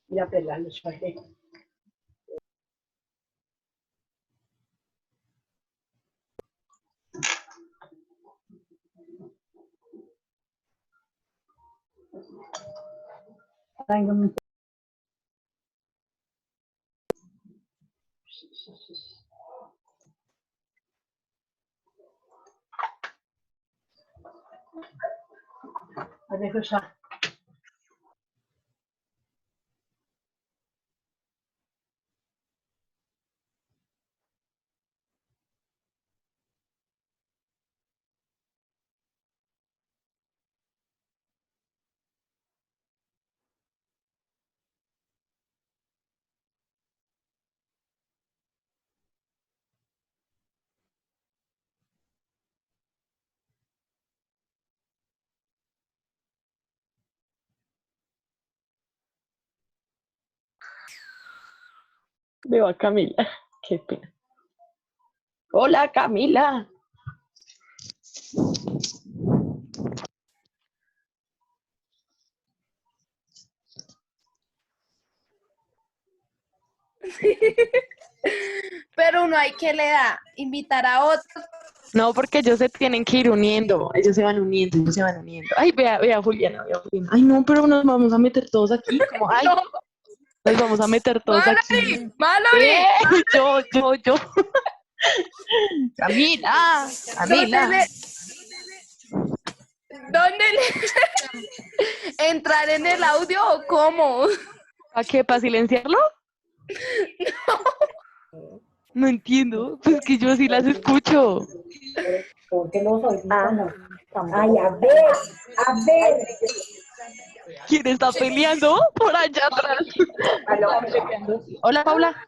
Mira, pelar los paquetes. Tengo mi... Adesso sa. Veo a Camila. Qué pena. Hola, Camila. Pero uno hay que le da, invitar a otro. No, porque ellos se tienen que ir uniendo. Ellos se van uniendo, ellos se van uniendo. Ay, vea, Juliana, vea, Juliana. Ay, no, pero nos vamos a meter todos aquí. Como, ay, No. nos vamos a meter todos aquí. ¡Mallory! Yo. Camila. ¿Dónde le... ¿Entrar en el audio o cómo? ¿A qué? ¿Para silenciarlo? No entiendo. Pues que yo sí las escucho. ¿Por qué los audífonos? Ay, a ver. ¿Quién está peleando? Por allá atrás. Hola, Paula.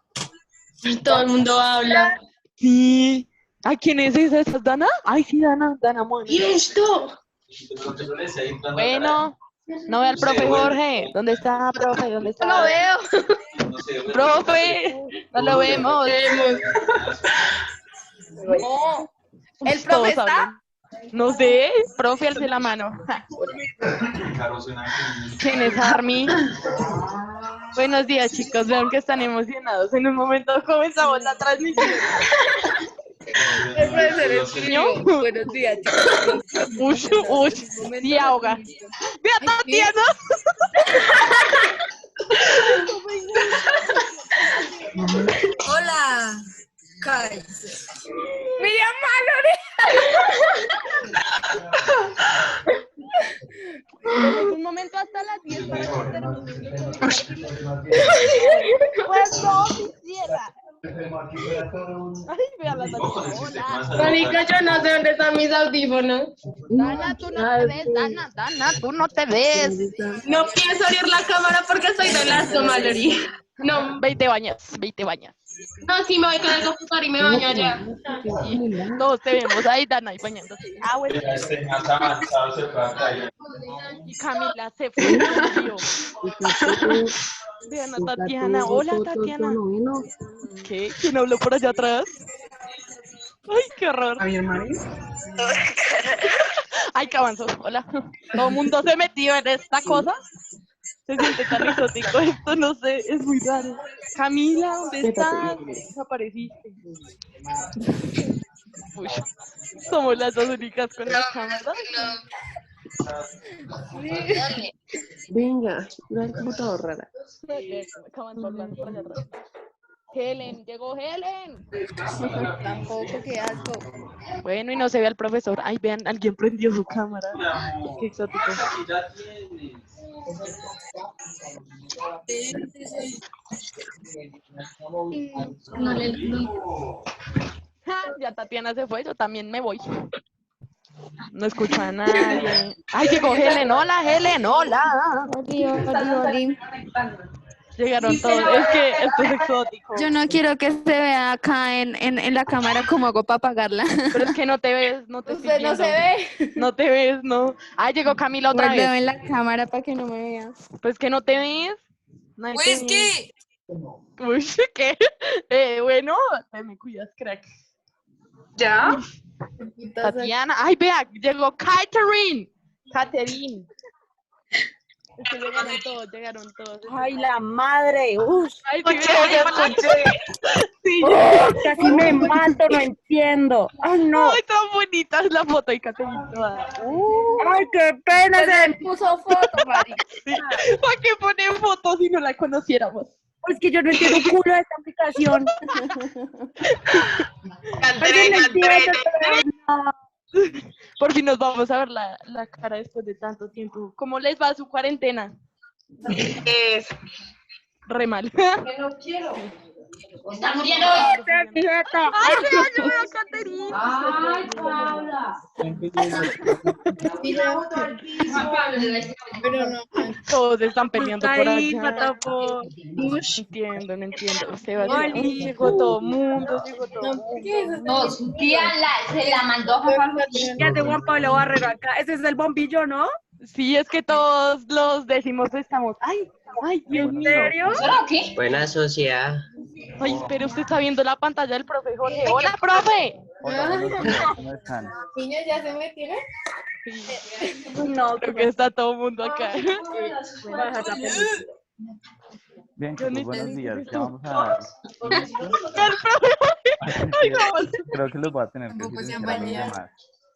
Todo el mundo habla. Sí. ¿A quién es esa? ¿Esa es Dana? Ay, sí, Dana, bueno. ¿Y esto? Bueno, no ve al profe Jorge. ¿Dónde está, profe? ¿Dónde está? No lo veo. Profe, no lo vemos. No. ¿El Todos profe está? hablan. No sé, profe, alce la mano. ¿Quién es Army? Buenos días, chicos. Vean que están emocionados. En un momento comenzamos la transmisión. El profesor escribió. Buenos días, chicos. Uy, sí ahoga. ¡Vea, Tatiana! Hola, Kai. Miriam Mallory. Tenemos un momento hasta las 10 para que termine. Pues no quisiera. Ay, vea la Tatiana. Marica, yo no sé dónde están mis audífonos. Dana, tú no te ves, Dana, tú no te ves. No pienso abrir la cámara porque estoy de lazo, Mallory. No, Ve y te bañas. no, sí me voy con el computador y me baño allá. Todos te vemos ahí, Dana, ahí bañándose. Ah, bueno. Y Camila se fue, volvió. Vean a Tatiana. Hola, Tatiana. ¿Qué? ¿Quién habló por allá atrás? Ay, qué horror. Ay, qué avanzó. Hola. Todo el mundo se metió en esta cosa. Se siente tan exótico esto, no sé, es muy raro. Camila, ¿dónde estás? Desapareciste. Uy, somos las dos únicas con la cámara. Venga, una computadora rara. Helen, llegó Helen. Tampoco, qué alto. Bueno, y no se ve al profesor. Ay, vean, alguien prendió su cámara. Qué exótico. Ya Tatiana se fue, yo también me voy. No escucho a nadie. Ay, llegó Helen. Hola, Helen. Hola. Oli. Llegaron todos. Es que esto es exótico. Yo no quiero que se vea acá en la cámara cómo hago para apagarla. Pero es que no te ves, no te estoy Usted no viendo. se ve. No te ves, no. Ay, llegó Camila otra Pues vez. veo en la cámara para que no me vea. Pues que no te ves. Nadie te ve. ¡Whisky! Uy, ¿qué? Bueno, te me cuidas, crack. ¿Ya? Tatiana. Ay, vea, llegó Catherine. Es que llegaron todos, llegaron todos. Ay, la madre. Uf, Ay, sí, sí. casi me mato, no entiendo. Ay, no. Ay, tan bonita es la foto y Caterina. Ay, qué pena. Se puso foto, Mari. ¿Para qué ponen fotos si no la conociéramos? Es que yo no entiendo un culo de esta aplicación. Alguien me entiende, pero no. Por fin nos vamos a ver la cara después de tanto tiempo. ¿Cómo les va su cuarentena? Re mal. Que no quiero. Está muriendo. Quieta. ¡Ay, yo veo a Caterina! Ay, Paula. Pero no. Todos están peleando por Ahí, allá. patapo. No entiendo, no entiendo. Sebastián, Oli. llegó todo el mundo, llegó todo el mundo. No, su tía se la mandó a Juan José. Ya de Juan Pablo Barrero acá. Ese es el bombillo, ¿no? Sí, es que todos los décimos estamos. Ay, Dios ¿En mío. serio? ¿Solo qué? Buena sociedad. Ay, espera, usted está viendo la pantalla del profe Jorge. ¡Hola, profe! Hola, buenos días, ¿cómo están? Niños, ¿ya se metieron? No, Creo que está todo el mundo acá. Bien, chicos, buenos días. Ya vamos a... El profe. Creo que los voy a tener que silenciar a mi llamada.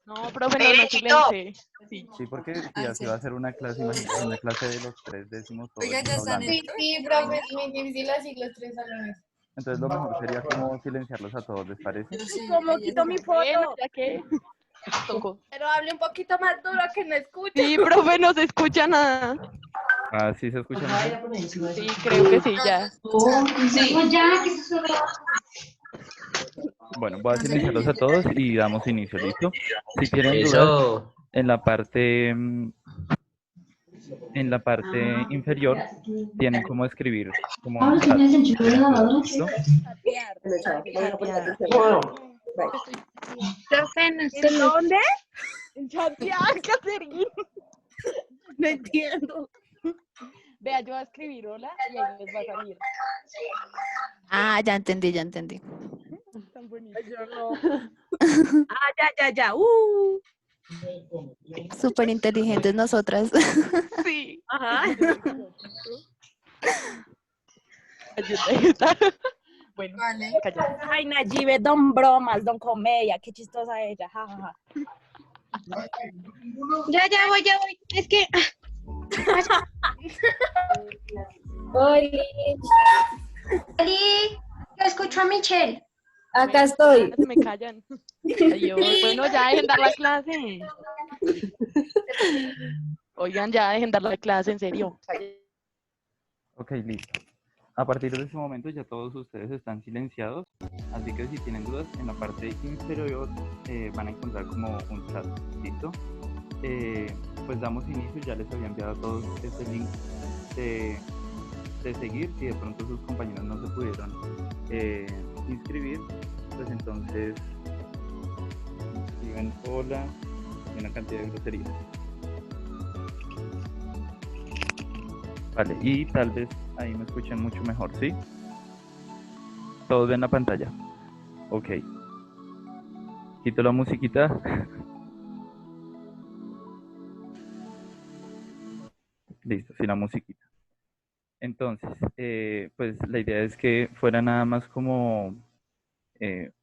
No, profe, no, no silencie. Sí. Sí, porque si así va a ser una clase, imagínate, una clase de los 3 décimos todos hablando. Sí, profe, es muy difícil así los 3 salones. Entonces lo mejor sería como silenciarlos a todos, ¿les parece? ¿Cómo quito mi Bueno, foto? ya que tocó. Pero hable un poquito más duro que no escuche. Sí, profe, no se escucha nada. Ah, ¿sí se escucha mejor? Sí, creo que sí, ya. Bueno, voy a silenciarlos a todos y damos inicio, ¿listo? Si tienen dudas, Eso. en la parte inferior tienen como escribir como un chat. ¿Listo? ¿En dónde? En Santiago, Caterina. No entiendo. Vea, yo voy a escribir hola y ahí les va a salir. Ah, ya entendí, ya entendí. Tan bonito. Yo no. Ya. Súper inteligentes nosotras. Sí. Ajá. Ayuda. Bueno, Vale. cállate. Ay, Nayibe, don bromas, don comedia. Qué chistosa ella. Ja, ja, ja. Ya voy. Es que Oli, yo escucho a Michelle. acá estoy. Se me callan. Adiós. Bueno, ya dejen dar la clase. Oigan, ya dejen dar la clase, en serio. Ok, listo. A partir de ese momento ya todos ustedes están silenciados, así que si tienen dudas, en la parte inferior van a encontrar como un chat, ¿listo? Pues damos inicio, ya les había enviado a todos este link de seguir. Si de pronto sus compañeros no se pudieron inscribir, pues entonces escriben hola y una cantidad de groserías. Vale, y tal vez ahí me escuchen mucho mejor, ¿sí? Todos ven la pantalla. Ok. Quito la musiquita. Listo, sin la musiquita. Entonces, pues la idea es que fuera nada más como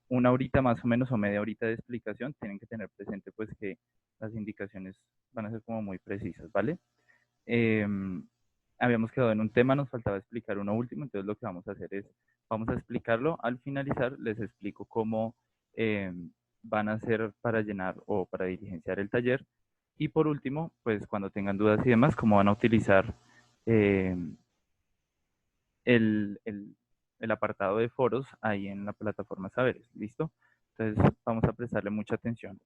una horita más o menos o media horita de explicación. Tienen que tener presente pues que las indicaciones van a ser como muy precisas, ¿vale? Habíamos quedado en un tema, nos faltaba explicar uno último, entonces lo que vamos a hacer es, vamos a explicarlo. Al finalizar les explico cómo van a hacer para llenar o para diligenciar el taller. Y por último, pues cuando tengan dudas y demás, cómo van a utilizar el apartado de foros ahí en la plataforma Saberes, ¿listo? Entonces vamos a prestarle mucha atención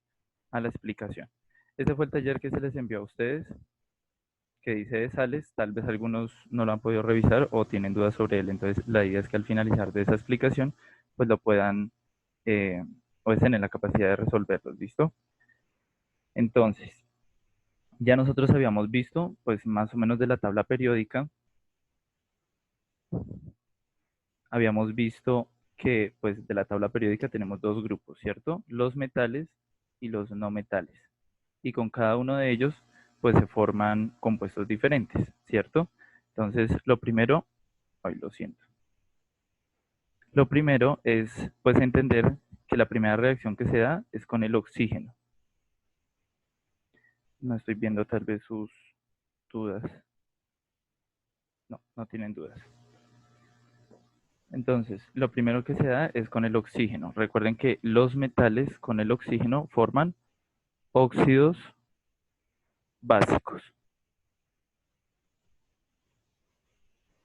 a la explicación. Este fue el taller que se les envió a ustedes, que dice de Sales. Tal vez algunos no lo han podido revisar o tienen dudas sobre él, entonces la idea es que al finalizar de esa explicación, pues lo puedan, o estén en la capacidad de resolverlos, ¿listo? Entonces, ya nosotros habíamos visto, pues más o menos de la tabla periódica, habíamos visto que pues de la tabla periódica tenemos dos grupos, ¿cierto? Los metales y los no metales. Y con cada uno de ellos pues se forman compuestos diferentes, ¿cierto? Entonces, lo primero, ay, lo siento. Lo primero es, pues, entender que la primera reacción que se da es con el oxígeno. No estoy viendo tal vez sus dudas. No, no tienen dudas. Entonces, lo primero que se da es con el oxígeno. Recuerden que los metales con el oxígeno forman óxidos básicos.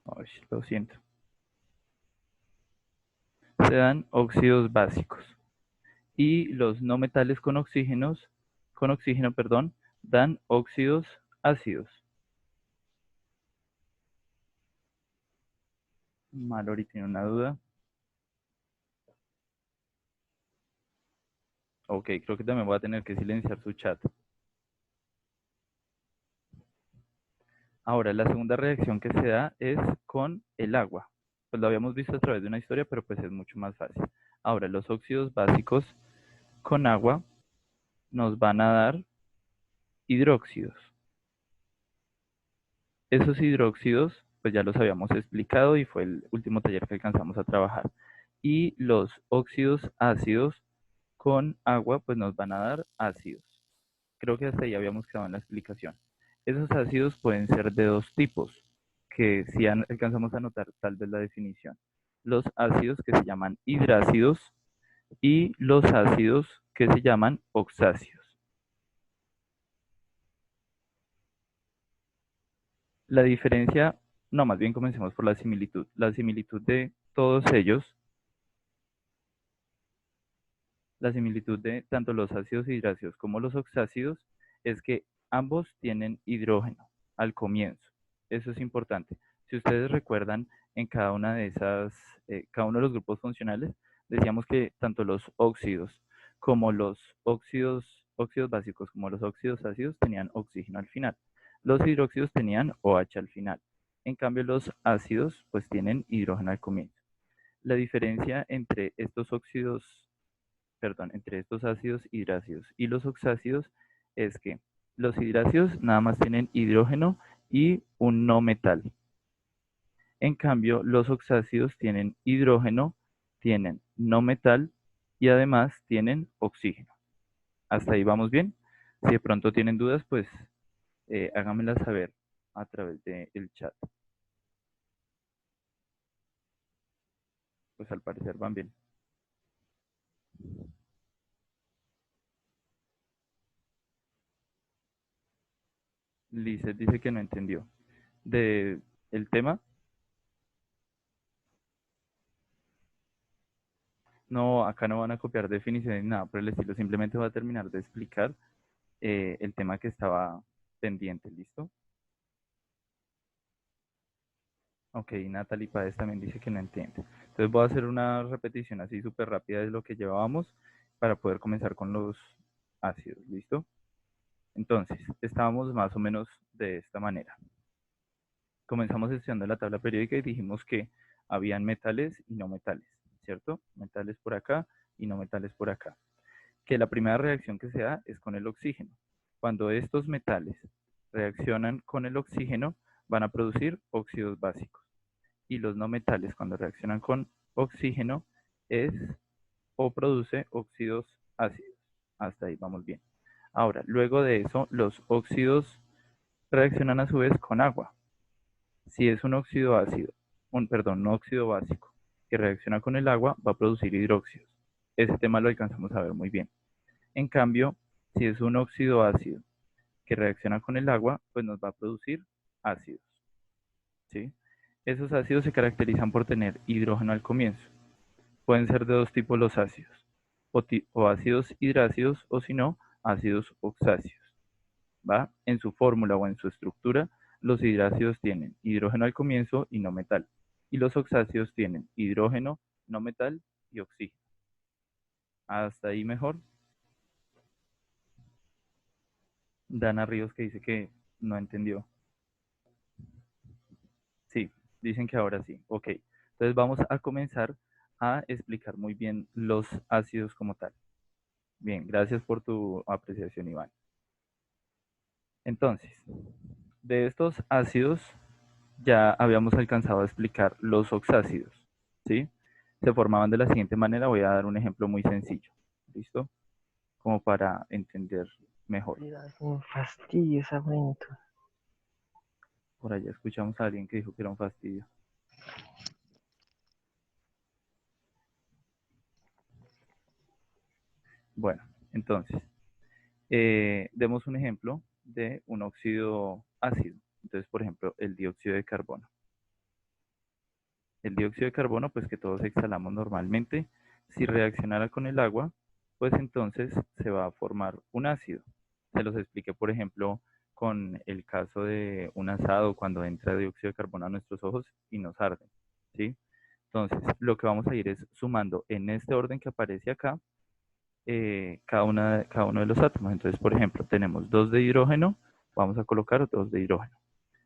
Ay, lo siento. Se dan óxidos básicos. Y los no metales con oxígeno, perdón, dan óxidos ácidos. Mallory tiene una duda. Ok, creo que también voy a tener que silenciar su chat. Ahora, la segunda reacción que se da es con el agua. Pues lo habíamos visto a través de una historia, pero pues es mucho más fácil. Ahora, los óxidos básicos con agua nos van a dar hidróxidos. Esos hidróxidos, pues ya los habíamos explicado y fue el último taller que alcanzamos a trabajar. Y los óxidos ácidos con agua, pues nos van a dar ácidos. Creo que hasta ahí habíamos quedado en la explicación. Esos ácidos pueden ser de dos tipos, que si alcanzamos a notar tal vez la definición. Los ácidos que se llaman hidrácidos y los ácidos que se llaman oxáceos. La diferencia, no, más bien comencemos por la similitud. La similitud de todos ellos, la similitud de tanto los ácidos hidráceos como los oxáceos, es que ambos tienen hidrógeno al comienzo. Eso es importante. Si ustedes recuerdan, en cada una de esas, cada uno de los grupos funcionales, decíamos que tanto los óxidos como los óxidos básicos como los óxidos ácidos tenían oxígeno al final. Los hidróxidos tenían OH al final. En cambio, los ácidos pues tienen hidrógeno al comienzo. La diferencia entre estos entre estos ácidos hidráceos y los oxáceos es que los hidráceos nada más tienen hidrógeno y un no metal. En cambio, los oxáceos tienen hidrógeno, tienen no metal y además tienen oxígeno. ¿Hasta ahí vamos bien? Si de pronto tienen dudas, pues háganmelas saber a través del chat. Pues al parecer van bien. Lizeth dice que no entendió. ¿El tema? No, acá no van a copiar definiciones ni nada por el estilo. Simplemente voy a terminar de explicar el tema que estaba pendiente. ¿Listo? Ok, Natalie Páez también dice que no entiende. Entonces voy a hacer una repetición así súper rápida de lo que llevábamos para poder comenzar con los ácidos. ¿Listo? Entonces, estábamos más o menos de esta manera. Comenzamos estudiando la tabla periódica y dijimos que habían metales y no metales, ¿cierto? Metales por acá y no metales por acá. Que la primera reacción que se da es con el oxígeno. Cuando estos metales reaccionan con el oxígeno, van a producir óxidos básicos. Y los no metales, cuando reaccionan con oxígeno, produce óxidos ácidos. Hasta ahí vamos bien. Ahora, luego de eso, los óxidos reaccionan a su vez con agua. Si es un óxido ácido, un óxido básico que reacciona con el agua, va a producir hidróxidos. Ese tema lo alcanzamos a ver muy bien. En cambio, si es un óxido ácido que reacciona con el agua, pues nos va a producir ácidos. ¿Sí? Esos ácidos se caracterizan por tener hidrógeno al comienzo. Pueden ser de dos tipos los ácidos, o ácidos hidráceos o si no, ácidos oxáceos. ¿Va? En su fórmula o en su estructura, los hidráceos tienen hidrógeno al comienzo y no metal. Y los oxáceos tienen hidrógeno, no metal y oxígeno. ¿Hasta ahí mejor? Dana Ríos que dice que no entendió. Sí, dicen que ahora sí. Ok, entonces vamos a comenzar a explicar muy bien los ácidos como tal. Bien, gracias por tu apreciación, Iván. Entonces, de estos ácidos ya habíamos alcanzado a explicar los oxácidos, ¿sí? Se formaban de la siguiente manera. Voy a dar un ejemplo muy sencillo, ¿listo? Como para entender mejor. Un fastidio esa venta. Por allá escuchamos a alguien que dijo que era un fastidio. Bueno, entonces, demos un ejemplo de un óxido ácido. Entonces, por ejemplo, el dióxido de carbono. El dióxido de carbono, pues que todos exhalamos normalmente, si reaccionara con el agua, pues entonces se va a formar un ácido. Se los expliqué, por ejemplo, con el caso de un asado cuando entra dióxido de carbono a nuestros ojos y nos arde, ¿sí? Entonces, lo que vamos a ir es sumando en este orden que aparece acá, cada uno de los átomos. Entonces, por ejemplo, tenemos 2 de hidrógeno, vamos a colocar 2 de hidrógeno.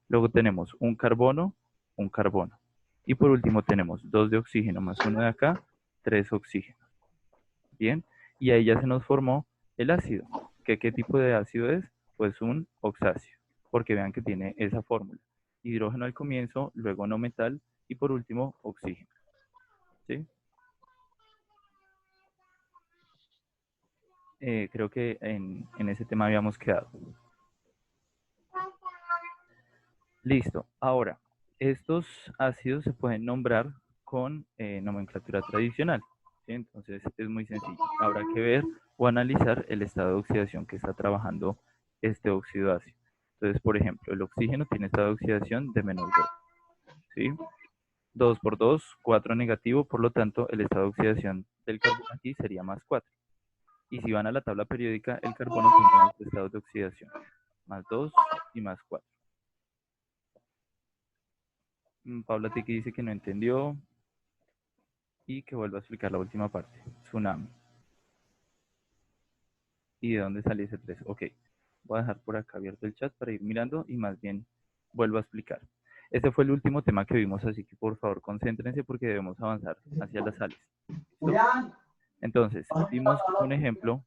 Luego tenemos un carbono. Y por último tenemos 2 de oxígeno más 1 de acá, 3 oxígenos. Bien, y ahí ya se nos formó el ácido. ¿Qué tipo de ácido es? Pues un oxácido, porque vean que tiene esa fórmula. Hidrógeno al comienzo, luego no metal y por último oxígeno. ¿Sí? Creo que en ese tema habíamos quedado. Listo. Ahora, estos ácidos se pueden nombrar con nomenclatura tradicional, ¿sí? Entonces es muy sencillo. Habrá que ver o analizar el estado de oxidación que está trabajando este óxido ácido. Entonces, por ejemplo, el oxígeno tiene estado de oxidación de -2, ¿sí? 2 por 2, 4 negativo, por lo tanto, el estado de oxidación del carbono aquí sería +4. Y si van a la tabla periódica, el carbono tiene 2 estados de oxidación, +2 y +4. Paula Tiki dice que no entendió y que vuelva a explicar la última parte. Tsunami. ¿Y de dónde sale ese 3? Ok. Voy a dejar por acá abierto el chat para ir mirando y más bien vuelvo a explicar. Este fue el último tema que vimos, así que por favor concéntrense porque debemos avanzar hacia las sales. ¿Listo? Entonces, dimos un ejemplo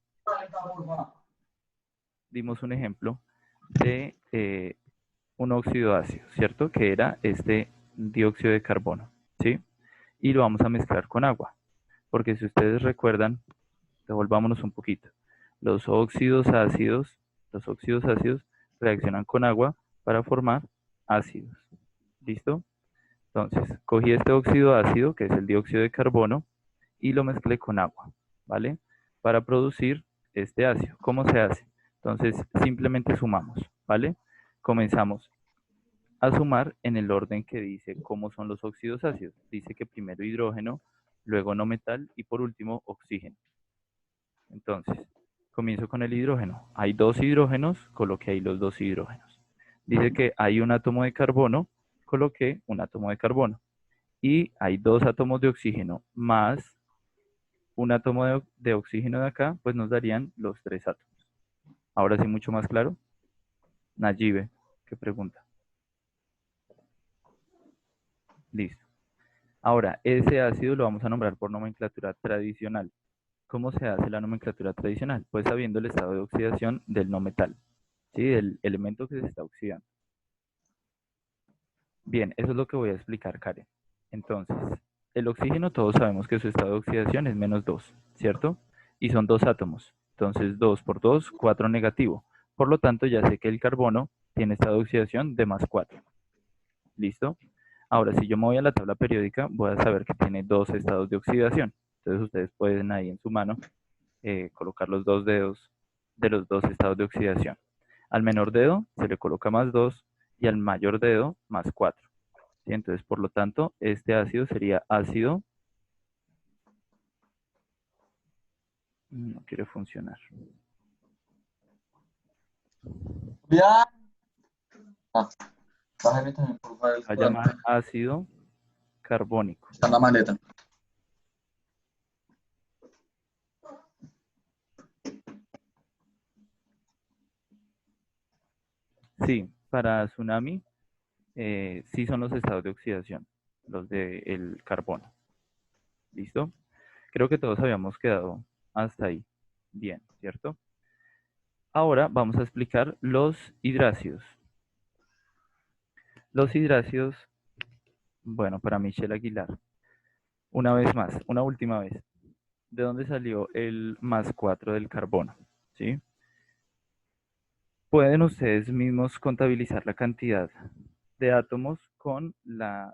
de un óxido ácido, ¿cierto? Que era este dióxido de carbono, ¿sí? Y lo vamos a mezclar con agua, porque si ustedes recuerdan, devolvámonos un poquito. Los óxidos ácidos reaccionan con agua para formar ácidos. ¿Listo? Entonces, cogí este óxido ácido, que es el dióxido de carbono, y lo mezclé con agua, ¿vale? Para producir este ácido. ¿Cómo se hace? Entonces, simplemente sumamos, ¿vale? Comenzamos a sumar en el orden que dice cómo son los óxidos ácidos. Dice que primero hidrógeno, luego no metal y por último oxígeno. Entonces, comienzo con el hidrógeno. Hay 2 hidrógenos, coloqué ahí los 2 hidrógenos. Dice que hay un átomo de carbono, coloqué un átomo de carbono. Y hay 2 átomos de oxígeno más un átomo de oxígeno de acá, pues nos darían los 3 átomos. Ahora sí, mucho más claro. Nayibe, ¿qué pregunta? Listo. Ahora, ese ácido lo vamos a nombrar por nomenclatura tradicional. ¿Cómo se hace la nomenclatura tradicional? Pues sabiendo el estado de oxidación del no metal, ¿sí? Del elemento que se está oxidando. Bien, eso es lo que voy a explicar, Karen. Entonces, el oxígeno todos sabemos que su estado de oxidación es -2, ¿cierto? Y son 2 átomos. Entonces, 2 por 2, 4 negativo. Por lo tanto, ya sé que el carbono tiene estado de oxidación de +4. ¿Listo? Ahora, si yo me voy a la tabla periódica, voy a saber que tiene 2 estados de oxidación. Entonces, ustedes pueden ahí en su mano colocar los 2 dedos de los 2 estados de oxidación. Al menor dedo se le coloca +2 y al mayor dedo +4. ¿Sí? Entonces, por lo tanto, este ácido sería ácido. No quiere funcionar. Ya. Bájame también, por favor. Va a llamar ácido carbónico. Está en la maleta. Sí, para tsunami, sí son los estados de oxidación, los del carbono. ¿Listo? Creo que todos habíamos quedado hasta ahí. Bien, ¿cierto? Ahora vamos a explicar los hidrácidos. Los hidrácidos, bueno, para Michelle Aguilar, una vez más, una última vez. ¿De dónde salió el +4 del carbono? ¿Sí? Pueden ustedes mismos contabilizar la cantidad de átomos con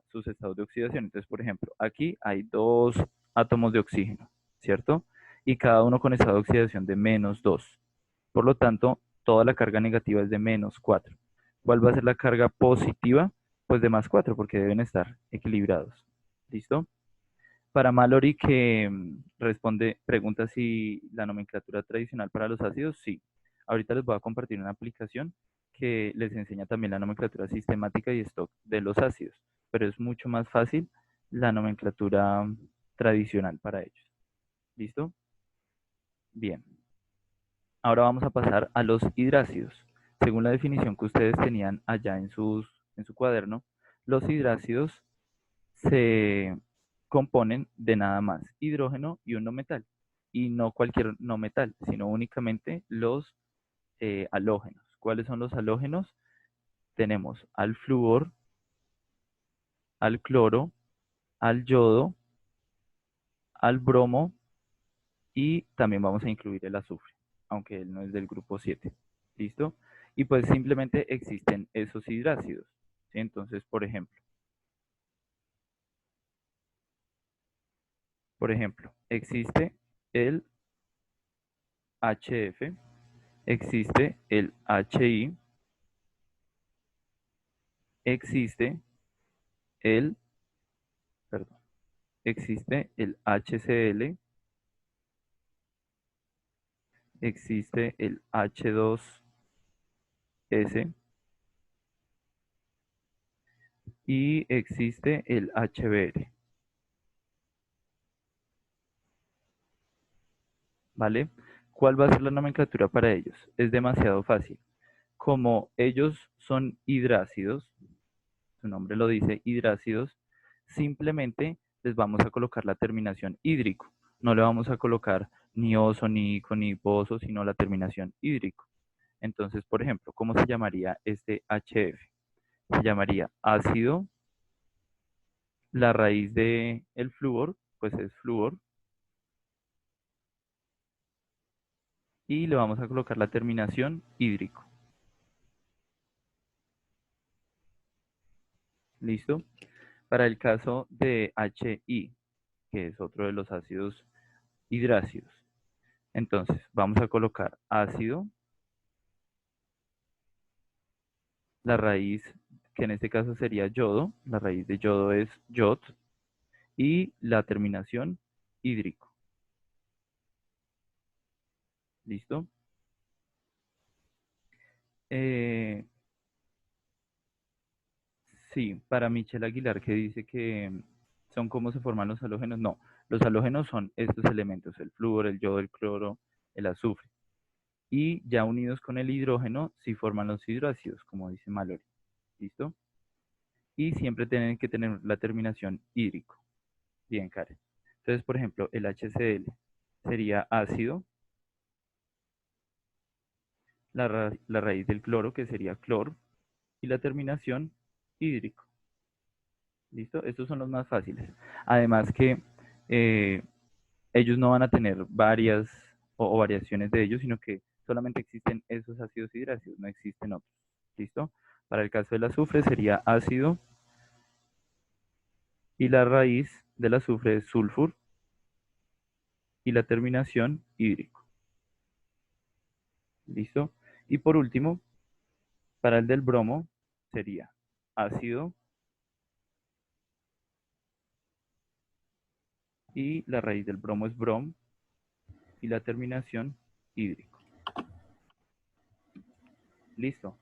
sus estados de oxidación. Entonces, por ejemplo, aquí hay 2 átomos de oxígeno, ¿cierto? Y cada uno con estado de oxidación de -2. Por lo tanto, toda la carga negativa es de -4. ¿Cuál va a ser la carga positiva? Pues de +4, porque deben estar equilibrados. ¿Listo? Para Mallory, que pregunta si la nomenclatura tradicional para los ácidos, sí. Ahorita les voy a compartir una aplicación que les enseña también la nomenclatura sistemática y stock de los ácidos, pero es mucho más fácil la nomenclatura tradicional para ellos. ¿Listo? Bien. Ahora vamos a pasar a los hidrácidos. Según la definición que ustedes tenían allá en su cuaderno, los hidrácidos se componen de nada más hidrógeno y un no metal. Y no cualquier no metal, sino únicamente los halógenos. ¿Cuáles son los halógenos? Tenemos al flúor, al cloro, al yodo, al bromo y también vamos a incluir el azufre, aunque él no es del grupo 7. ¿Listo? Y pues simplemente existen esos hidrácidos. ¿Sí? Entonces, por ejemplo, existe el HF, existe el HI, existe el, perdón, existe el HCl, existe el H2S y existe el HBr. ¿Vale? ¿Cuál va a ser la nomenclatura para ellos? Es demasiado fácil. Como ellos son hidrácidos, su nombre lo dice, hidrácidos, simplemente les vamos a colocar la terminación hídrico. No le vamos a colocar ni oso, ni ico, ni hiposo, sino la terminación hídrico. Entonces, por ejemplo, ¿cómo se llamaría este HF? Se llamaría ácido, la raíz de el flúor, pues es flúor, y le vamos a colocar la terminación hídrico. ¿Listo? Para el caso de HI, que es otro de los ácidos hidrácidos. Entonces, vamos a colocar ácido, la raíz, que en este caso sería yodo, la raíz de yodo es yod, y la terminación hídrico. ¿Listo? Sí, para Michelle Aguilar, que dice que son cómo se forman los halógenos. No, los halógenos son estos elementos, el flúor, el yodo, el cloro, el azufre. Y ya unidos con el hidrógeno, sí forman los hidrácidos, como dice Mallory. ¿Listo? Y siempre tienen que tener la terminación hídrico. Bien, Karen. Entonces, por ejemplo, el HCl sería ácido, la raíz del cloro, que sería clor, y la terminación hídrico. ¿Listo? Estos son los más fáciles. Además que ellos no van a tener varias o variaciones de ellos, sino que solamente existen esos ácidos hidrácidos, no existen otros. ¿Listo? Para el caso del azufre sería ácido y la raíz del azufre es sulfur y la terminación hídrico. ¿Listo? Y por último, para el del bromo sería ácido y la raíz del bromo es brom y la terminación hídrico. Listo.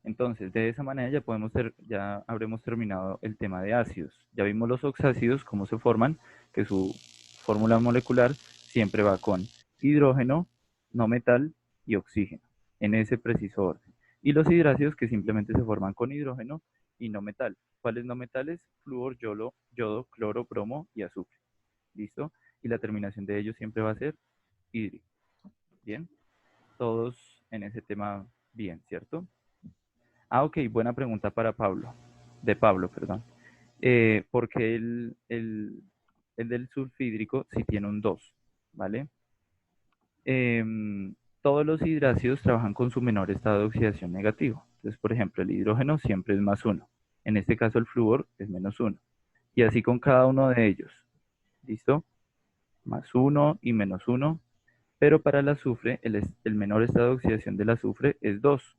Entonces, de esa manera ya habremos terminado el tema de ácidos. Ya vimos los oxácidos, cómo se forman, que su fórmula molecular siempre va con hidrógeno, no metal y oxígeno, en ese preciso orden. Y los hidrácidos que simplemente se forman con hidrógeno y no metal. ¿Cuáles no metales? Flúor, yodo, cloro, bromo y azufre. ¿Listo? Y la terminación de ellos siempre va a ser hídrico. Bien. Todos en ese tema bien, ¿cierto? Ah, ok, buena pregunta para Pablo. De Pablo, perdón. Porque el del sulfídrico sí tiene un 2, ¿vale? Todos los hidrácidos trabajan con su menor estado de oxidación negativo. Entonces, por ejemplo, el hidrógeno siempre es +1. En este caso, el flúor es -1. Y así con cada uno de ellos. ¿Listo? +1 y -1. Pero para el azufre, el menor estado de oxidación del azufre es 2.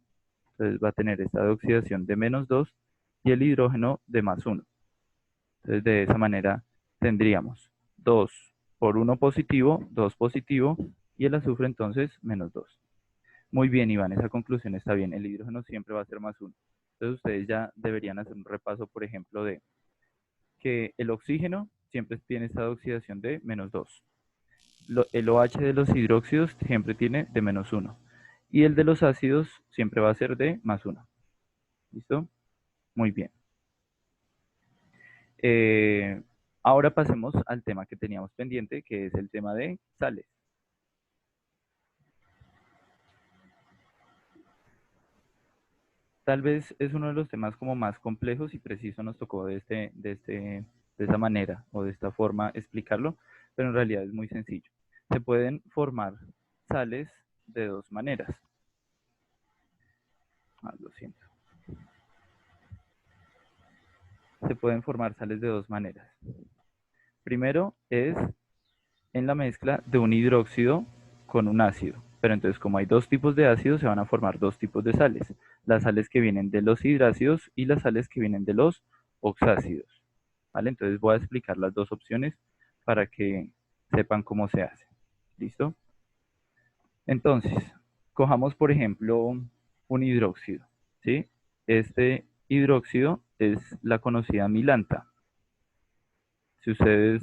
Entonces va a tener estado de oxidación de -2 y el hidrógeno de +1. Entonces de esa manera tendríamos 2 por 1 positivo, 2 positivo y el azufre entonces -2. Muy bien, Iván, esa conclusión está bien. El hidrógeno siempre va a ser +1. Entonces ustedes ya deberían hacer un repaso, por ejemplo, de que el oxígeno siempre tiene estado de oxidación de -2. El OH de los hidróxidos siempre tiene de -1. Y el de los ácidos siempre va a ser de +1. ¿Listo? Muy bien. Ahora pasemos al tema que teníamos pendiente, que es el tema de sales. Tal vez es uno de los temas como más complejos y preciso nos tocó de esa manera o de esta forma explicarlo, pero en realidad es muy sencillo. Se pueden formar sales de dos maneras. Lo siento. Se pueden formar sales de dos maneras. Primero es en la mezcla de un hidróxido con un ácido. Pero entonces, como hay dos tipos de ácidos, se van a formar dos tipos de sales. Las sales que vienen de los hidrácidos y las sales que vienen de los oxácidos. ¿Vale? Entonces voy a explicar las dos opciones para que sepan cómo se hace. ¿Listo? Entonces, cojamos por ejemplo un hidróxido. ¿Sí? Este hidróxido es la conocida milanta. Si ustedes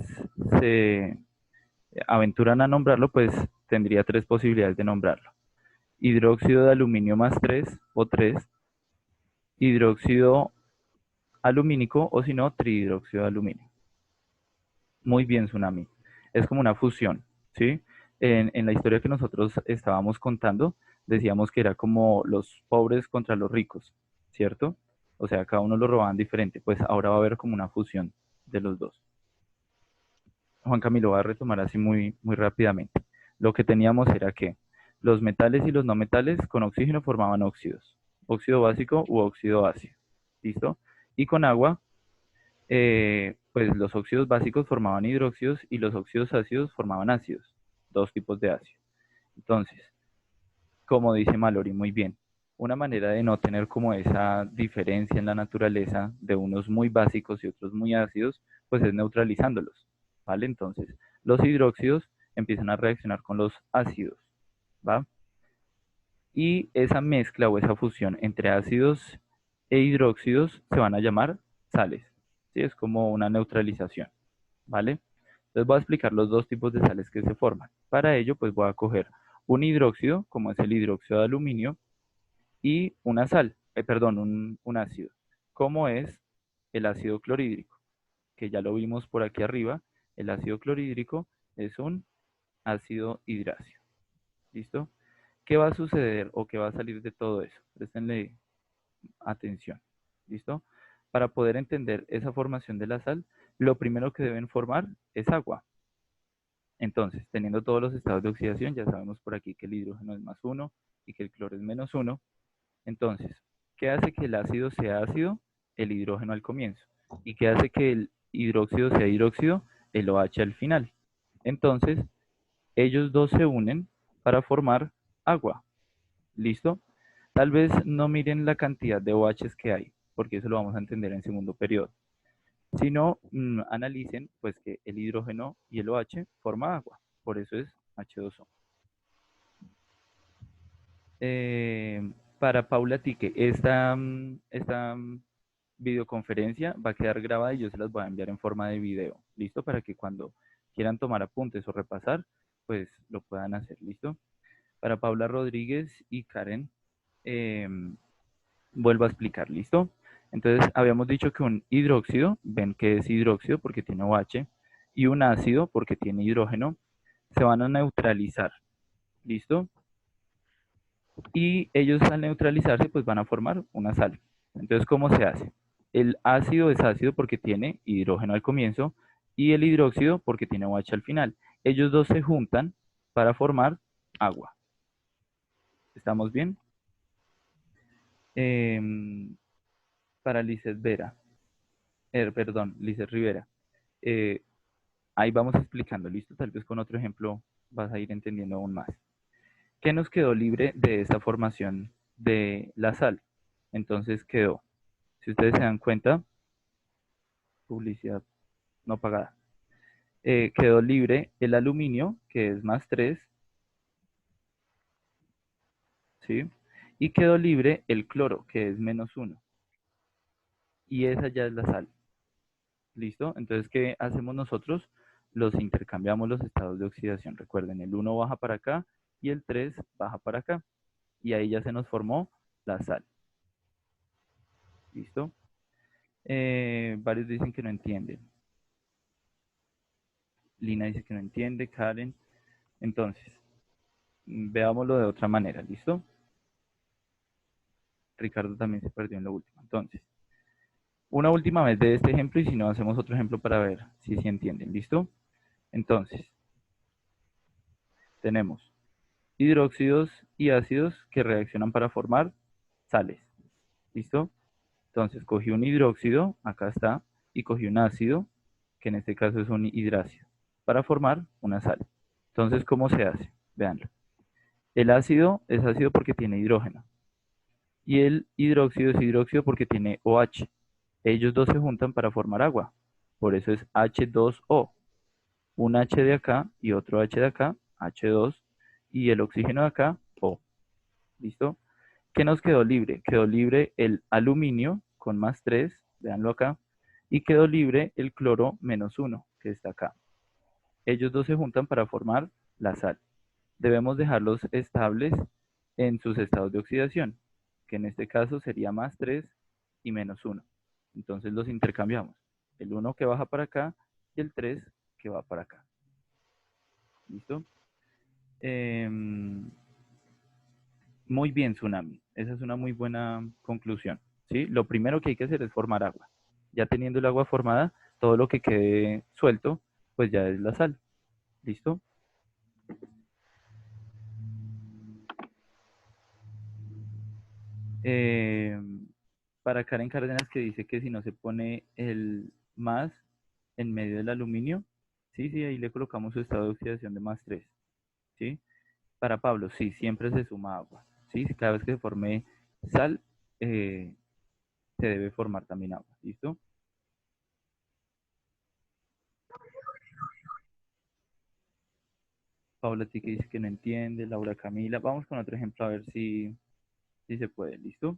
se aventuran a nombrarlo, pues tendría tres posibilidades de nombrarlo. Hidróxido de aluminio +3 o 3, hidróxido alumínico o si no, trihidróxido de aluminio. Muy bien, Tsunami. Es como una fusión, ¿sí? En la historia que nosotros estábamos contando, decíamos que era como los pobres contra los ricos, ¿cierto? O sea, cada uno lo robaban diferente, pues ahora va a haber como una fusión de los dos. Juan Camilo, va a retomar así muy rápidamente. Lo que teníamos era que los metales y los no metales con oxígeno formaban óxidos. Óxido básico u óxido ácido. ¿Listo? Y con agua, pues los óxidos básicos formaban hidróxidos y los óxidos ácidos formaban ácidos. Dos tipos de ácido. Entonces, como dice Mallory muy bien, una manera de no tener como esa diferencia en la naturaleza de unos muy básicos y otros muy ácidos, pues es neutralizándolos. ¿Vale? Entonces, los hidróxidos empiezan a reaccionar con los ácidos, ¿va? Y esa mezcla o esa fusión entre ácidos e hidróxidos se van a llamar sales, ¿sí? Es como una neutralización, ¿vale? Entonces voy a explicar los dos tipos de sales que se forman. Para ello, pues voy a coger un hidróxido, como es el hidróxido de aluminio, y una sal, un ácido, como es el ácido clorhídrico, que ya lo vimos por aquí arriba. El ácido clorhídrico es un ácido hidrácido. ¿Listo? ¿Qué va a suceder o qué va a salir de todo eso? Prestenle atención. ¿Listo? Para poder entender esa formación de la sal, lo primero que deben formar es agua. Entonces, teniendo todos los estados de oxidación, ya sabemos por aquí que el hidrógeno es +1 y que el cloro es -1. Entonces, ¿qué hace que el ácido sea ácido? El hidrógeno al comienzo. ¿Y qué hace que el hidróxido sea hidróxido? El OH al final. Entonces, ellos dos se unen para formar agua. ¿Listo? Tal vez no miren la cantidad de OHs que hay, porque eso lo vamos a entender en segundo periodo. Sino analicen pues que el hidrógeno y el OH forman agua. Por eso es H2O. Para Paula Tique, esta videoconferencia va a quedar grabada y yo se las voy a enviar en forma de video. ¿Listo? Para que cuando quieran tomar apuntes o repasar, pues lo puedan hacer. ¿Listo? Para Paula Rodríguez y Karen, vuelvo a explicar. ¿Listo? Entonces, habíamos dicho que un hidróxido, ven que es hidróxido porque tiene OH, y un ácido porque tiene hidrógeno, se van a neutralizar. ¿Listo? Y ellos al neutralizarse, pues van a formar una sal. Entonces, ¿cómo se hace? El ácido es ácido porque tiene hidrógeno al comienzo y el hidróxido porque tiene OH al final. Ellos dos se juntan para formar agua. ¿Estamos bien? Para Lizeth Vera, perdón, Lizeth Rivera. eh, Ahí vamos explicando, ¿listo? Tal vez con otro ejemplo vas a ir entendiendo aún más. ¿Qué nos quedó libre de esta formación de la sal? Entonces quedó, si ustedes se dan cuenta, publicidad no pagada, quedó libre el aluminio, que es +3, ¿sí? Y quedó libre el cloro, que es -1. Y esa ya es la sal. ¿Listo? Entonces, ¿qué hacemos nosotros? Los intercambiamos los estados de oxidación. Recuerden, el 1 baja para acá y el 3 baja para acá. Y ahí ya se nos formó la sal. ¿Listo? Varios dicen que no entienden. Lina dice que no entiende, Karen. Entonces, veámoslo de otra manera, ¿listo? Ricardo también se perdió en lo último. Entonces, una última vez de este ejemplo y si no, hacemos otro ejemplo para ver si se entienden, ¿listo? Entonces, tenemos hidróxidos y ácidos que reaccionan para formar sales. ¿Listo? Entonces cogí un hidróxido, acá está, y cogí un ácido, que en este caso es un hidrácido, para formar una sal. Entonces, ¿cómo se hace? Veanlo. El ácido es ácido porque tiene hidrógeno. Y el hidróxido es hidróxido porque tiene OH. Ellos dos se juntan para formar agua. Por eso es H2O. Un H de acá y otro H de acá, H2, y el oxígeno de acá, O. ¿Listo? ¿Qué nos quedó libre? Quedó libre el aluminio con +3, véanlo acá, y quedó libre el cloro -1, que está acá. Ellos dos se juntan para formar la sal. Debemos dejarlos estables en sus estados de oxidación, que en este caso sería +3 y -1. Entonces los intercambiamos. El 1 que baja para acá y el 3 que va para acá. ¿Listo? Muy bien, Tsunami. Esa es una muy buena conclusión. ¿Sí? Lo primero que hay que hacer es formar agua. Ya teniendo el agua formada, todo lo que quede suelto, pues ya es la sal. ¿Listo? Para Karen Cárdenas que dice que si no se pone el más en medio del aluminio, sí, sí, ahí le colocamos su estado de oxidación de +3. ¿Sí? Para Pablo, sí, siempre se suma agua. ¿Sí? Cada vez que se forme sal, se debe formar también agua. ¿Listo? Paula Tique dice que no entiende. Laura Camila. Vamos con otro ejemplo a ver si se puede. ¿Listo?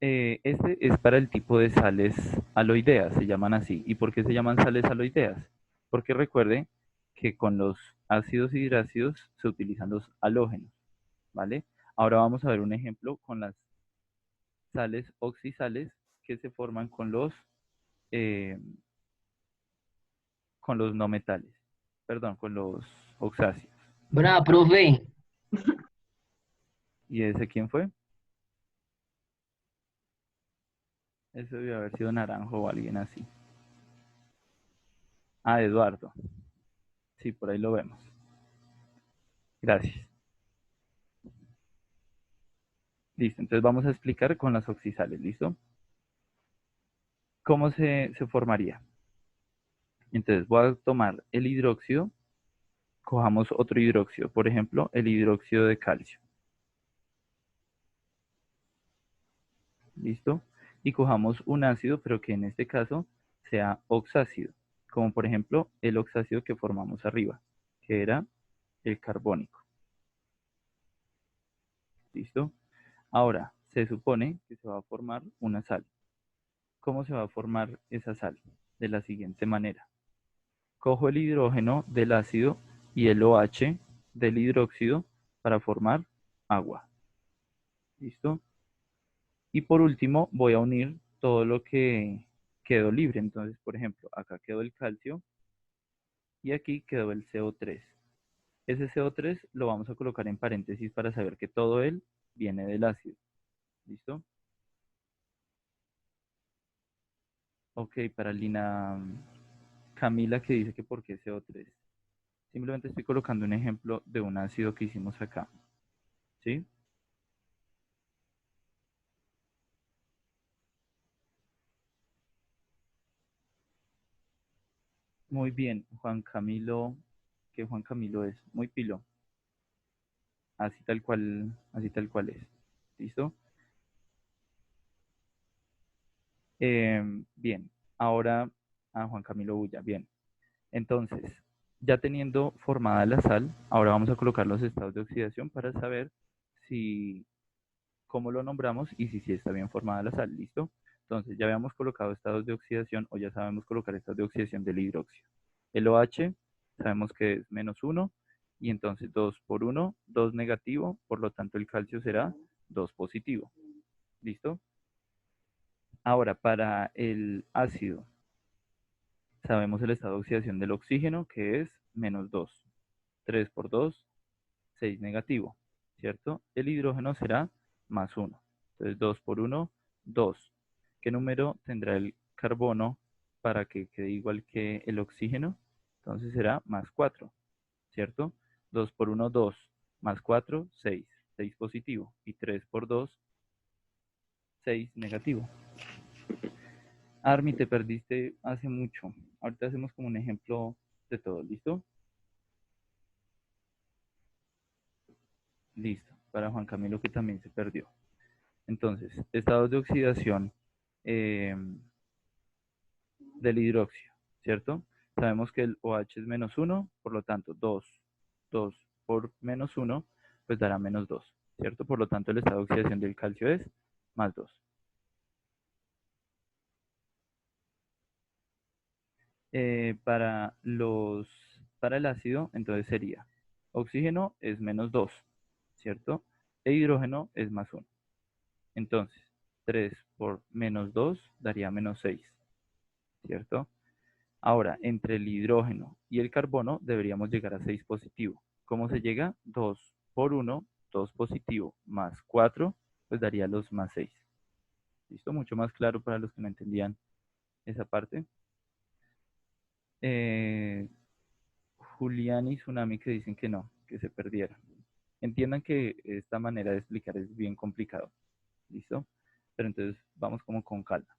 Este es para el tipo de sales aloideas, se llaman así. ¿Y por qué se llaman sales aloideas? Porque recuerde que con los ácidos y hidrácidos se utilizan los halógenos, ¿vale? Ahora vamos a ver un ejemplo con las sales oxisales que se forman eh, con los no metales, perdón, con los oxáceos. Bravo, profe. ¿Y ese quién fue? Eso debe haber sido Naranjo o alguien así. Ah, Eduardo. Sí, por ahí lo vemos. Gracias. Listo, entonces vamos a explicar con las oxisales, ¿listo? ¿Cómo se formaría? Entonces voy a tomar el hidróxido, cojamos otro hidróxido, por ejemplo, el hidróxido de calcio. ¿Listo? Y cojamos un ácido, pero que en este caso sea oxácido, como por ejemplo el oxácido que formamos arriba, que era el carbónico. ¿Listo? Ahora, se supone que se va a formar una sal. ¿Cómo se va a formar esa sal? De la siguiente manera. Cojo el hidrógeno del ácido y el OH del hidróxido para formar agua. ¿Listo? Y por último voy a unir todo lo que quedó libre. Entonces, por ejemplo, acá quedó el calcio y aquí quedó el CO3. Ese CO3 lo vamos a colocar en paréntesis para saber que todo él viene del ácido. ¿Listo? Ok, para Lina Camila que dice que por qué CO3. Simplemente estoy colocando un ejemplo de un ácido que hicimos acá. ¿Sí? Muy bien, Juan Camilo, que Juan Camilo es muy pilo. Así tal cual es. ¿Listo? Bien, ahora a Juan Camilo Bulla, bien. Entonces, ya teniendo formada la sal, ahora vamos a colocar los estados de oxidación para saber si, cómo lo nombramos y si está bien formada la sal, ¿listo? Entonces, ya habíamos colocado estados de oxidación o ya sabemos colocar estados de oxidación del hidróxido. El OH sabemos que es -1 y entonces 2 por 1, 2 negativo, por lo tanto el calcio será 2 positivo, ¿listo? Ahora, para el ácido, sabemos el estado de oxidación del oxígeno, que es -2. 3 por 2, 6 negativo, ¿cierto? El hidrógeno será +1. Entonces, 2 por 1, 2. ¿Qué número tendrá el carbono para que quede igual que el oxígeno? Entonces será +4, ¿cierto? 2 por 1, 2. +4, 6. 6 positivo. Y 3 por 2, 6 negativo. Armi, te perdiste hace mucho. Ahorita hacemos como un ejemplo de todo, ¿listo? Listo. Para Juan Camilo que también se perdió. Entonces, estados de oxidación del hidróxido, ¿cierto? Sabemos que el OH es -1, por lo tanto 2 por -1, pues dará -2, ¿cierto? Por lo tanto el estado de oxidación del calcio es +2. Para el ácido, entonces sería oxígeno es -2, ¿cierto? E hidrógeno es +1. Entonces, 3 por -2 daría -6, ¿cierto? Ahora, entre el hidrógeno y el carbono deberíamos llegar a 6 positivo. ¿Cómo se llega? 2 por 1, 2 positivo, más 4, pues daría los +6. ¿Listo? Mucho más claro para los que no entendían esa parte. Julián y Tsunami que dicen que no, que se perdieron. Entiendan que esta manera de explicar es bien complicado. ¿Listo? Pero entonces vamos como con calma.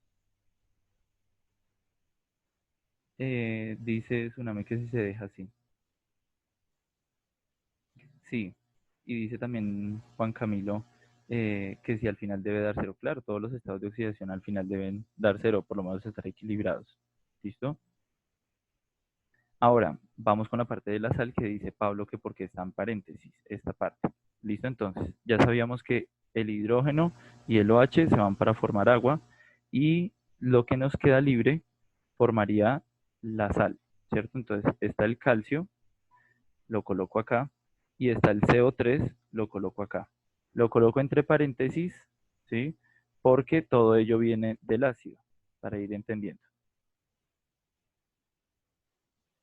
Dice Tsunami que si se deja así. Sí, y dice también Juan Camilo que si al final debe dar cero. Claro, todos los estados de oxidación al final deben dar cero, por lo menos estar equilibrados. ¿Listo? Ahora, vamos con la parte de la sal que dice Pablo que porque está en paréntesis, esta parte. ¿Listo? Entonces, ya sabíamos que el hidrógeno y el OH se van para formar agua y lo que nos queda libre formaría la sal, ¿cierto? Entonces, está el calcio, lo coloco acá, y está el CO3, lo coloco acá. Lo coloco entre paréntesis, ¿sí? Porque todo ello viene del ácido, para ir entendiendo.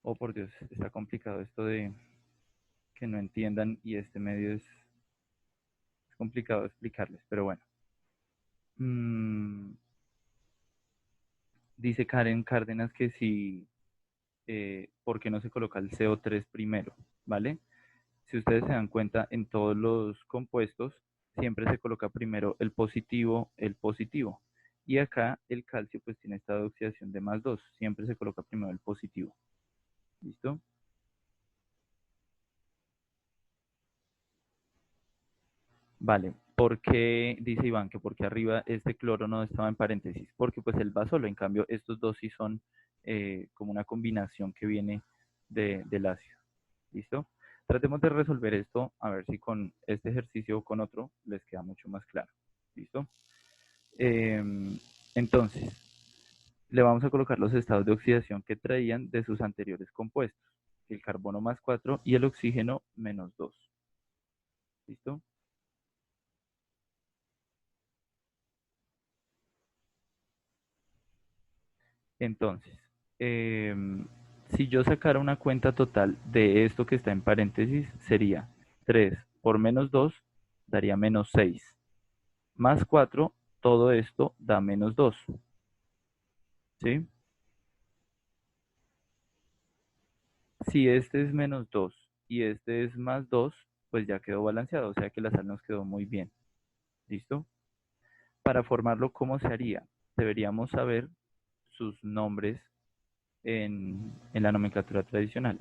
Oh, por Dios, está complicado esto de que no entiendan y este medio es complicado explicarles, pero bueno. Dice Karen Cárdenas que si, ¿por qué no se coloca el CO3 primero? ¿Vale? Si ustedes se dan cuenta, en todos los compuestos siempre se coloca primero el positivo. Y acá el calcio pues tiene estado de oxidación de +2. Siempre se coloca primero el positivo. ¿Listo? Vale. ¿Por qué dice Iván que porque arriba este cloro no estaba en paréntesis? Porque pues él va solo. En cambio, estos dos sí son como una combinación que viene del ácido. ¿Listo? Tratemos de resolver esto, a ver si con este ejercicio o con otro les queda mucho más claro. ¿Listo? Entonces, le vamos a colocar los estados de oxidación que traían de sus anteriores compuestos. El carbono +4 y el oxígeno -2. ¿Listo? Entonces, Si yo sacara una cuenta total de esto que está en paréntesis, sería 3 por menos 2 daría menos 6. Más 4, todo esto da menos 2. ¿Sí? Si este es menos 2 y este es más 2, pues ya quedó balanceado, o sea que la sal nos quedó muy bien. ¿Listo? Para formarlo, ¿cómo se haría? Deberíamos saber sus nombres en la nomenclatura tradicional.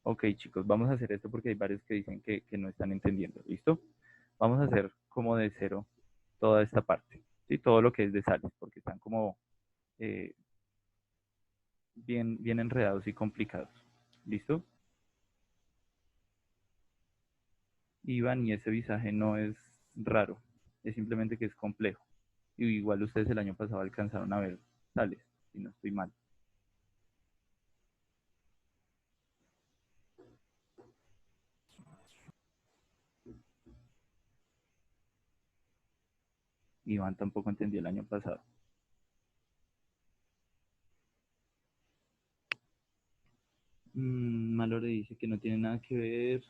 Ok, chicos, vamos a hacer esto porque hay varios que dicen que no están entendiendo. ¿Listo? Vamos a hacer como de cero toda esta parte. ¿Sí? Todo lo que es de sales, porque están como bien enredados y complicados. ¿Listo? Iván, y ese visaje no es raro, es simplemente que es complejo. Y igual ustedes el año pasado alcanzaron a ver sales, si no estoy mal. Iván tampoco entendió el año pasado. Malore dice que no tiene nada que ver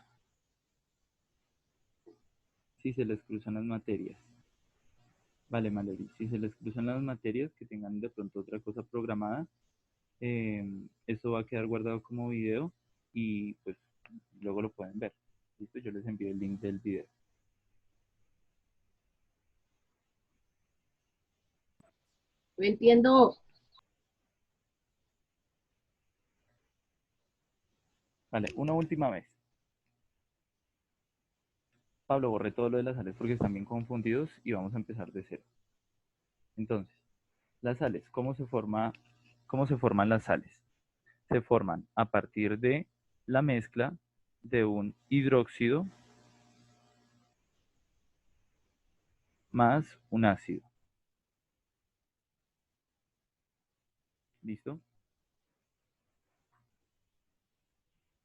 si se les cruzan las materias. Vale, Mallory, si se les cruzan las materias que tengan de pronto otra cosa programada, eso va a quedar guardado como video y pues luego lo pueden ver. ¿Listo? Yo les envío el link del video. No entiendo. Vale, una última vez. Pablo, borré todo lo de las sales porque están bien confundidos y vamos a empezar de cero. Entonces, las sales, ¿cómo se forman las sales? Se forman a partir de la mezcla de un hidróxido más un ácido. ¿Listo?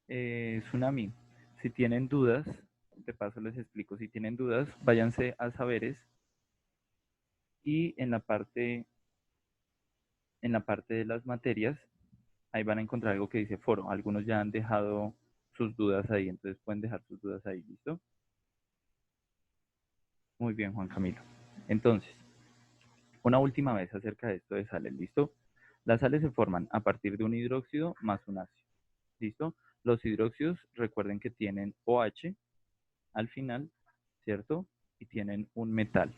Tsunami, si tienen dudas, de paso les explico, si tienen dudas, váyanse a saberes y en la parte de las materias, ahí van a encontrar algo que dice foro. Algunos ya han dejado sus dudas ahí, entonces pueden dejar sus dudas ahí, ¿listo? Muy bien, Juan Camilo. Entonces, una última vez acerca de esto de sales, ¿listo? Las sales se forman a partir de un hidróxido más un ácido, ¿listo? Los hidróxidos, recuerden que tienen OH al final, ¿cierto? Y tienen un metal.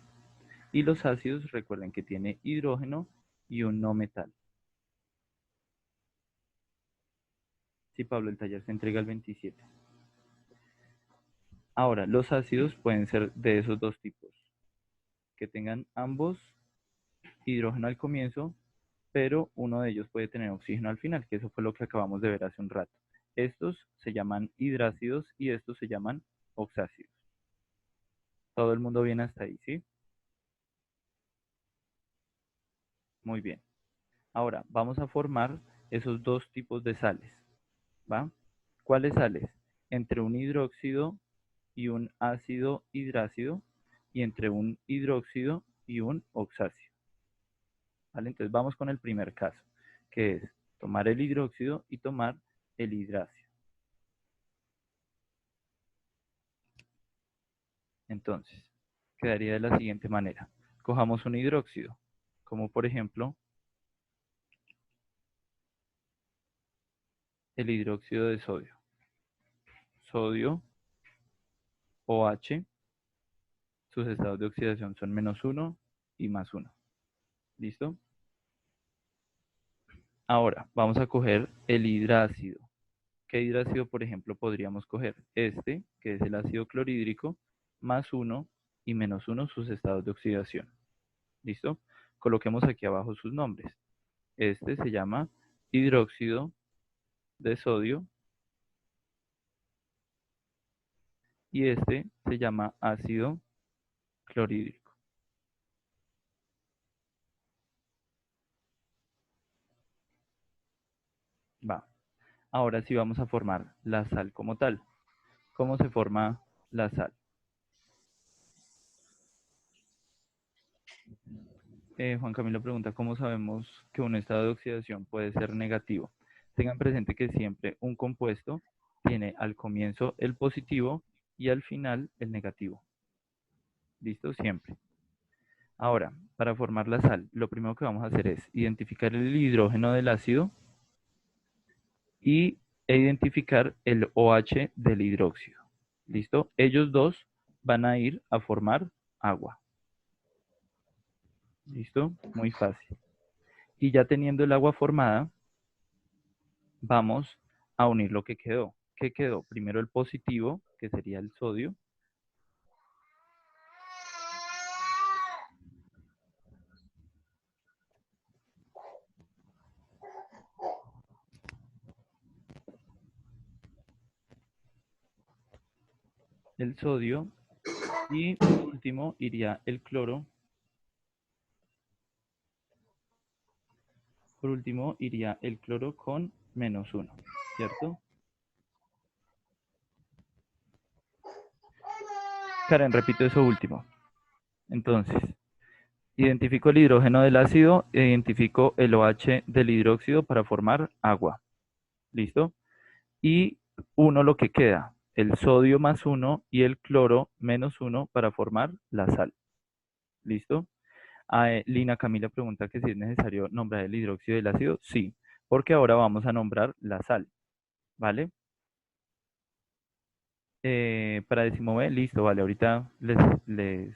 Y los ácidos, recuerden que tiene hidrógeno y un no metal. Sí, Pablo, el taller se entrega el 27. Ahora, los ácidos pueden ser de esos dos tipos, que tengan ambos hidrógeno al comienzo, pero uno de ellos puede tener oxígeno al final, que eso fue lo que acabamos de ver hace un rato. Estos se llaman hidrácidos y estos se llaman oxácidos. Todo el mundo viene hasta ahí, ¿sí? Muy bien. Ahora, vamos a formar esos dos tipos de sales, ¿va? ¿Cuáles sales? Entre un hidróxido y un ácido hidrácido y entre un hidróxido y un oxácido. ¿Vale? Entonces vamos con el primer caso, que es tomar el hidróxido y tomar el hidrácido. Entonces, quedaría de la siguiente manera. Cojamos un hidróxido, como por ejemplo el hidróxido de sodio. Sodio, OH, sus estados de oxidación son -1 y +1. ¿Listo? Ahora, vamos a coger el hidrácido. ¿Qué hidrácido, por ejemplo, podríamos coger? Este, que es el ácido clorhídrico, +1 y -1 sus estados de oxidación. ¿Listo? Coloquemos aquí abajo sus nombres. Este se llama hidróxido de sodio y este se llama ácido clorhídrico. Va. Ahora sí vamos a formar la sal como tal. ¿Cómo se forma la sal? Juan Camilo pregunta, ¿cómo sabemos que un estado de oxidación puede ser negativo? Tengan presente que siempre un compuesto tiene al comienzo el positivo y al final el negativo. ¿Listo? Siempre. Ahora, para formar la sal, lo primero que vamos a hacer es identificar el hidrógeno del ácido e identificar el OH del hidróxido. ¿Listo? Ellos dos van a ir a formar agua. ¿Listo? Muy fácil. Y ya teniendo el agua formada, vamos a unir lo que quedó. ¿Qué quedó? Primero el positivo, que sería el sodio. El sodio. Y por último iría el cloro. Por último iría el cloro con -1, ¿cierto? Karen, repito eso último. Entonces, identifico el hidrógeno del ácido e identifico el OH del hidróxido para formar agua. ¿Listo? Y uno lo que queda, el sodio +1 y el cloro -1 para formar la sal. ¿Listo? Lina Camila pregunta que si es necesario nombrar el hidróxido del ácido. Sí, porque ahora vamos a nombrar la sal. ¿Vale? Para décimo B, listo, vale. Ahorita les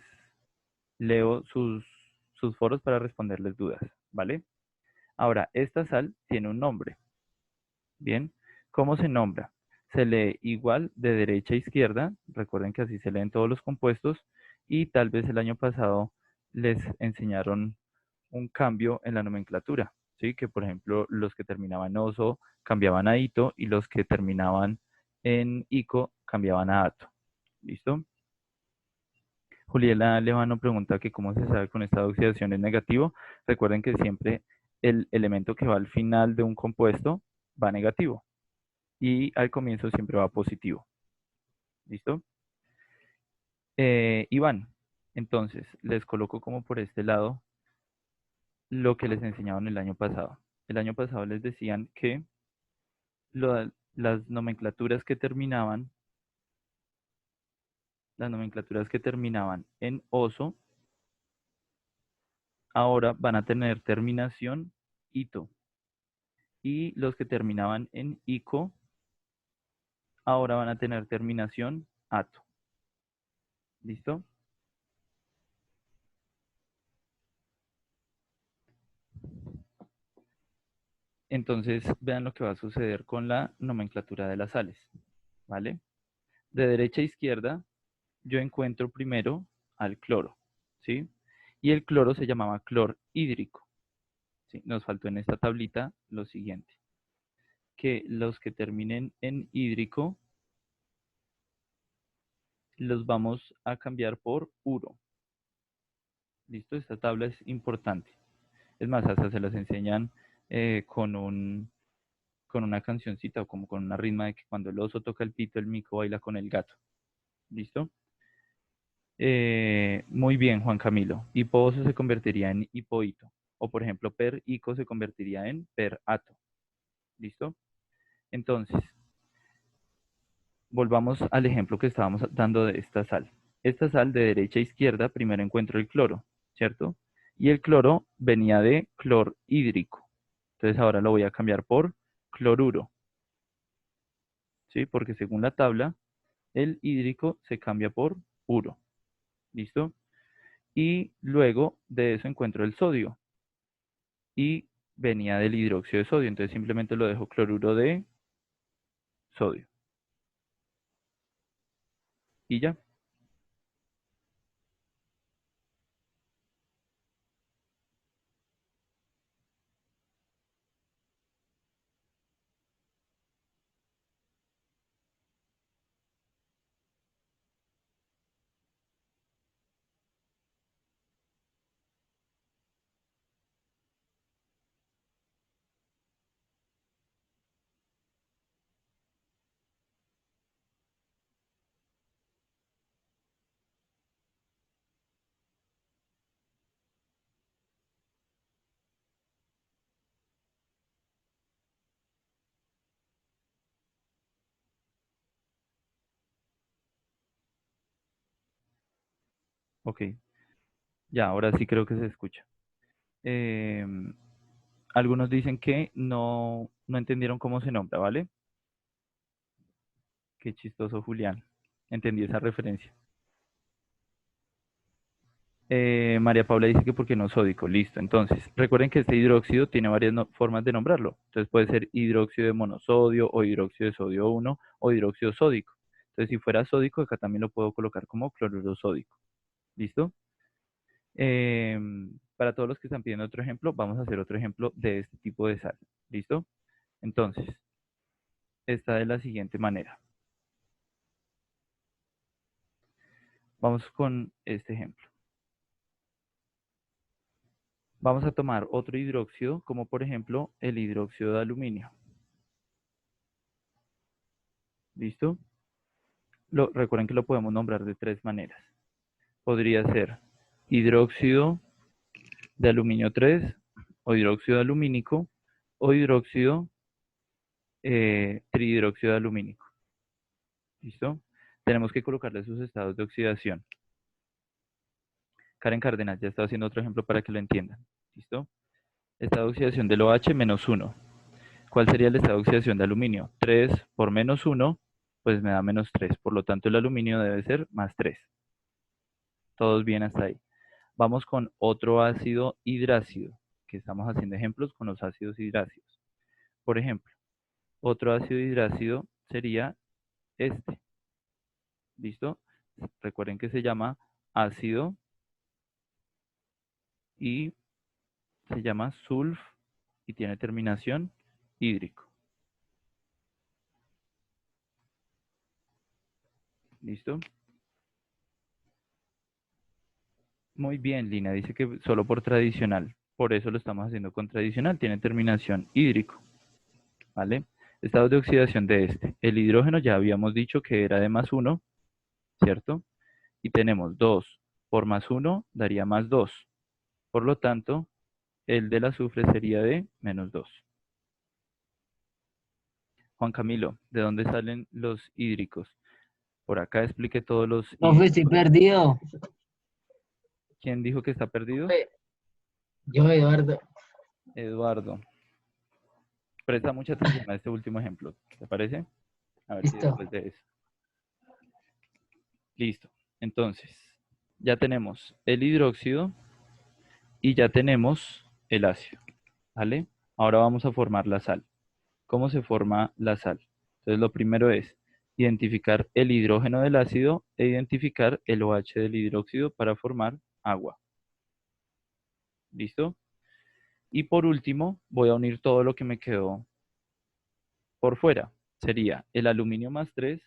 leo sus foros para responderles dudas. ¿Vale? Ahora, esta sal tiene un nombre. Bien, ¿cómo se nombra? Se lee igual de derecha a izquierda, recuerden que así se leen todos los compuestos, y tal vez el año pasado les enseñaron un cambio en la nomenclatura, ¿sí? Que por ejemplo los que terminaban en oso cambiaban a ito y los que terminaban en ico cambiaban a ato. ¿Listo? Juliela Levano pregunta que cómo se sabe que un estado de oxidación es negativo. Recuerden que siempre el elemento que va al final de un compuesto va negativo y al comienzo siempre va positivo. ¿Listo? Iván, entonces les coloco como por este lado lo que les enseñaban el año pasado. El año pasado les decían que las nomenclaturas que terminaban en oso, ahora van a tener terminación ito. Y los que terminaban en ico, ahora van a tener terminación ato. ¿Listo? Entonces, vean lo que va a suceder con la nomenclatura de las sales. ¿Vale? De derecha a izquierda, yo encuentro primero al cloro. ¿Sí? Y el cloro se llamaba clor hídrico. ¿Sí? Nos faltó en esta tablita lo siguiente. Que los que terminen en hídrico los vamos a cambiar por uro. ¿Listo? Esta tabla es importante. Es más, hasta se las enseñan con una cancioncita o como con una rima de que cuando el oso toca el pito, el mico baila con el gato. ¿Listo? Muy bien, Juan Camilo. Hiposo se convertiría en hipoito. O por ejemplo, per ico se convertiría en per ato. ¿Listo? Entonces, volvamos al ejemplo que estábamos dando de esta sal. Esta sal de derecha a izquierda, primero encuentro el cloro, ¿cierto? Y el cloro venía de clor hídrico. Entonces ahora lo voy a cambiar por cloruro. ¿Sí? Porque según la tabla, el hídrico se cambia por uro. ¿Listo? Y luego de eso encuentro el sodio. Y venía del hidróxido de sodio. Entonces simplemente lo dejo cloruro de sodio. Y ya. Ok, ya, ahora sí creo que se escucha. Algunos dicen que no entendieron cómo se nombra, ¿vale? Qué chistoso, Julián. Entendí esa referencia. María Paula dice que porque no sódico. Listo. Entonces, recuerden que este hidróxido tiene varias formas de nombrarlo. Entonces puede ser hidróxido de monosodio o hidróxido de sodio 1 o hidróxido sódico. Entonces, si fuera sódico, acá también lo puedo colocar como cloruro sódico. ¿Listo? Para todos los que están pidiendo otro ejemplo, vamos a hacer otro ejemplo de este tipo de sal. ¿Listo? Entonces, está de la siguiente manera. Vamos con este ejemplo. Vamos a tomar otro hidróxido, como por ejemplo el hidróxido de aluminio. ¿Listo? Recuerden que lo podemos nombrar de tres maneras. Podría ser hidróxido de aluminio 3, o hidróxido alumínico, o hidróxido trihidróxido de alumínico. ¿Listo? Tenemos que colocarle sus estados de oxidación. Karen Cárdenas ya está haciendo otro ejemplo para que lo entiendan. ¿Listo? Estado de oxidación del OH menos 1. ¿Cuál sería el estado de oxidación de aluminio? 3 por menos 1, pues me da menos 3. Por lo tanto, el aluminio debe ser más 3. Todos bien hasta ahí. Vamos con otro ácido hidrácido, que estamos haciendo ejemplos con los ácidos hidrácidos. Por ejemplo, otro ácido hidrácido sería este. ¿Listo? Recuerden que se llama ácido y se llama sulf y tiene terminación hídrico. ¿Listo? Muy bien, Lina. Dice que solo por tradicional. Por eso lo estamos haciendo con tradicional. Tiene terminación hídrico. ¿Vale? Estados de oxidación de este. El hidrógeno ya habíamos dicho que era de más 1, ¿cierto? Y tenemos 2 por más 1 daría más 2. Por lo tanto, el del azufre sería de menos 2. Juan Camilo, ¿de dónde salen los hídricos? Por acá expliqué todos los Profe, estoy hídricos. perdido. ¿Quién dijo que está perdido? Yo, Eduardo. Eduardo. Presta mucha atención a este último ejemplo. ¿Te parece? A ver si Listo. después de eso. Listo. Entonces, ya tenemos el hidróxido y ya tenemos el ácido. ¿Vale? Ahora vamos a formar la sal. ¿Cómo se forma la sal? Entonces, lo primero es identificar el hidrógeno del ácido e identificar el OH del hidróxido para formar agua. ¿Listo? Y por último, voy a unir todo lo que me quedó por fuera. Sería el aluminio más 3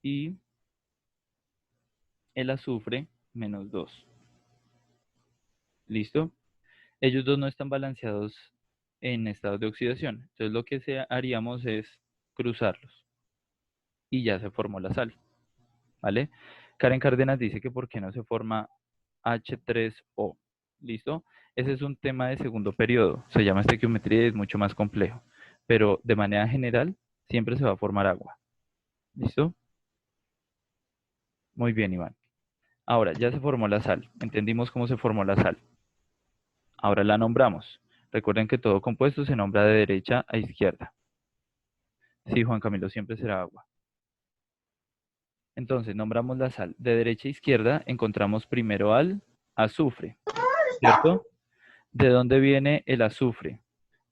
y el azufre menos 2. ¿Listo? Ellos dos no están balanceados en estado de oxidación. Entonces lo que haríamos es cruzarlos. Y ya se formó la sal. ¿Vale? Karen Cárdenas dice que por qué no se forma H3O. ¿Listo? Ese es un tema de segundo periodo. Se llama estequiometría y es mucho más complejo. Pero de manera general, siempre se va a formar agua. ¿Listo? Muy bien, Iván. Ahora, ya se formó la sal. Entendimos cómo se formó la sal. Ahora la nombramos. Recuerden que todo compuesto se nombra de derecha a izquierda. Sí, Juan Camilo, siempre será agua. Entonces, nombramos la sal. De derecha a izquierda encontramos primero al azufre, ¿cierto? ¿De dónde viene el azufre?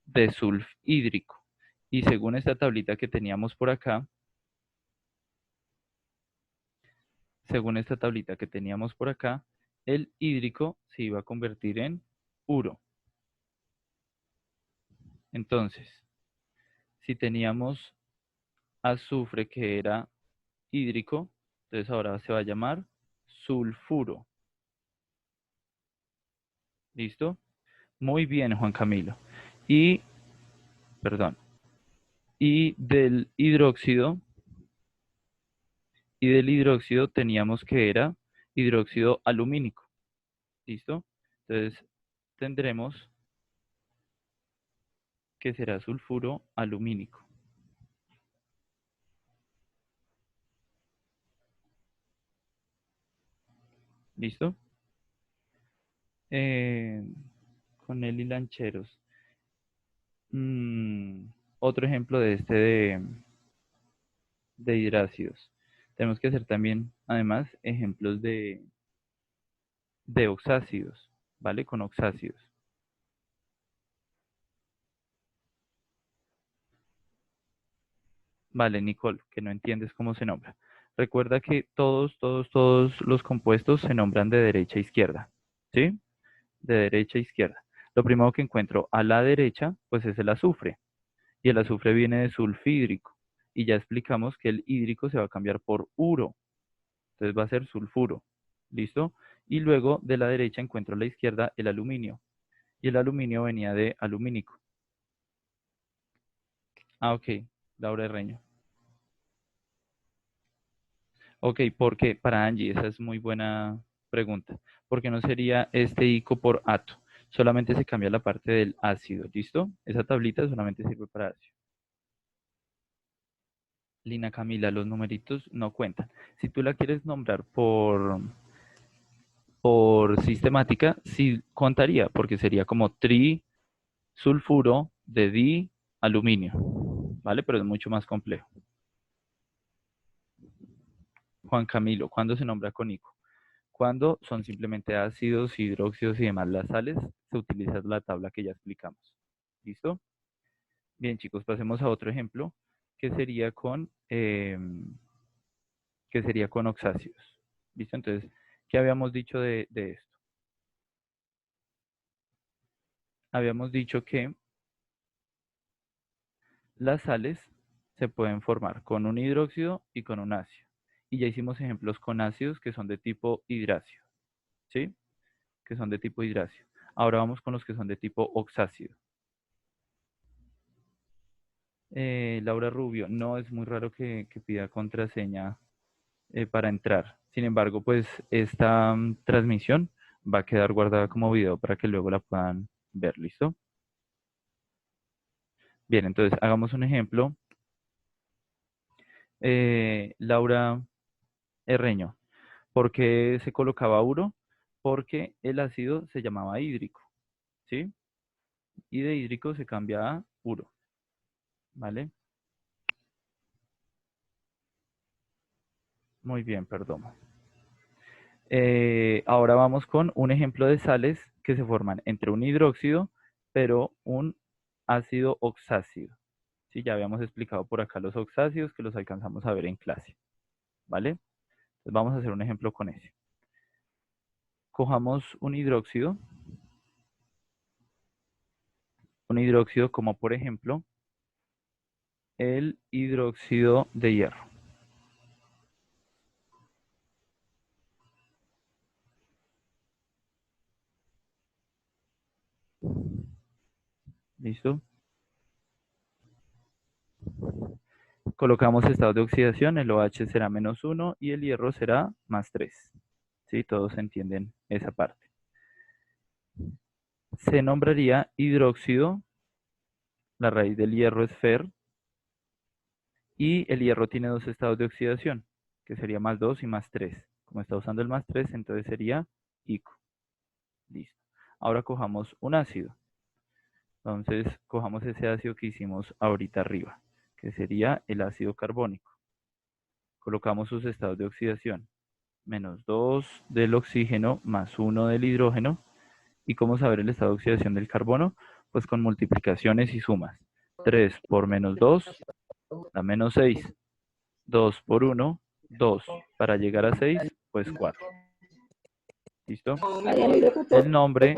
De sulfhídrico. Y según esta tablita que teníamos por acá, el hídrico se iba a convertir en uro. Entonces, si teníamos azufre que era hídrico, entonces ahora se va a llamar sulfuro. ¿Listo? Muy bien, Juan Camilo. Y del hidróxido teníamos que era hidróxido alumínico. ¿Listo? Entonces tendremos que será sulfuro alumínico. ¿Listo? Con el y lancheros. Otro ejemplo de este de hidrácidos. Tenemos que hacer también, además, ejemplos de oxácidos, ¿vale? Con oxácidos. Vale, Nicole, que no entiendes cómo se nombra. Recuerda que todos los compuestos se nombran de derecha a izquierda, ¿sí? De derecha a izquierda. Lo primero que encuentro a la derecha, pues es el azufre. Y el azufre viene de sulfhídrico. Y ya explicamos que el hídrico se va a cambiar por uro. Entonces va a ser sulfuro. ¿Listo? Y luego de la derecha encuentro a la izquierda el aluminio. Y el aluminio venía de alumínico. Ah, ok. Laura Herreño. Ok, porque para Angie, esa es muy buena pregunta. ¿Por qué no sería este ico por ato? Solamente se cambia la parte del ácido, ¿listo? Esa tablita solamente sirve para ácido. Lina Camila, los numeritos no cuentan. Si tú la quieres nombrar por sistemática, sí contaría, porque sería como trisulfuro de dialuminio, ¿vale? Pero es mucho más complejo. Juan Camilo, ¿cuándo se nombra con ico? Cuando son simplemente ácidos, hidróxidos y demás las sales, se utiliza la tabla que ya explicamos. ¿Listo? Bien, chicos, pasemos a otro ejemplo, que sería con oxácidos. ¿Listo? Entonces, ¿qué habíamos dicho de esto? Habíamos dicho que las sales se pueden formar con un hidróxido y con un ácido. Y ya hicimos ejemplos con ácidos que son de tipo hidrácido. ¿Sí? Que son de tipo hidrácido. Ahora vamos con los que son de tipo oxácido. Laura Rubio, no es muy raro que pida contraseña para entrar. Sin embargo, pues esta transmisión va a quedar guardada como video para que luego la puedan ver. ¿Listo? Bien, entonces hagamos un ejemplo. Laura Herreño, ¿por qué se colocaba uro? Porque el ácido se llamaba hídrico, ¿sí? Y de hídrico se cambia a uro, ¿vale? Muy bien, perdón. Ahora vamos con un ejemplo de sales que se forman entre un hidróxido, pero un ácido oxácido. Sí, ya habíamos explicado por acá los oxácidos que los alcanzamos a ver en clase, ¿vale? Entonces vamos a hacer un ejemplo con ese. Cojamos un hidróxido como por ejemplo el hidróxido de hierro. ¿Listo? Colocamos estado de oxidación, el OH será -1 y el hierro será +3. ¿Sí? Todos entienden esa parte. Se nombraría hidróxido, la raíz del hierro es Fer, y el hierro tiene dos estados de oxidación, que sería +2 y +3. Como está usando el +3, entonces sería ico. Listo. Ahora cojamos un ácido. Entonces, cojamos ese ácido que hicimos ahorita arriba, que sería el ácido carbónico. Colocamos sus estados de oxidación. -2 del oxígeno, +1 del hidrógeno. ¿Y cómo saber el estado de oxidación del carbono? Pues con multiplicaciones y sumas. 3 por -2 da -6. 2 por 1, 2. Para llegar a 6, pues 4. ¿Listo? El nombre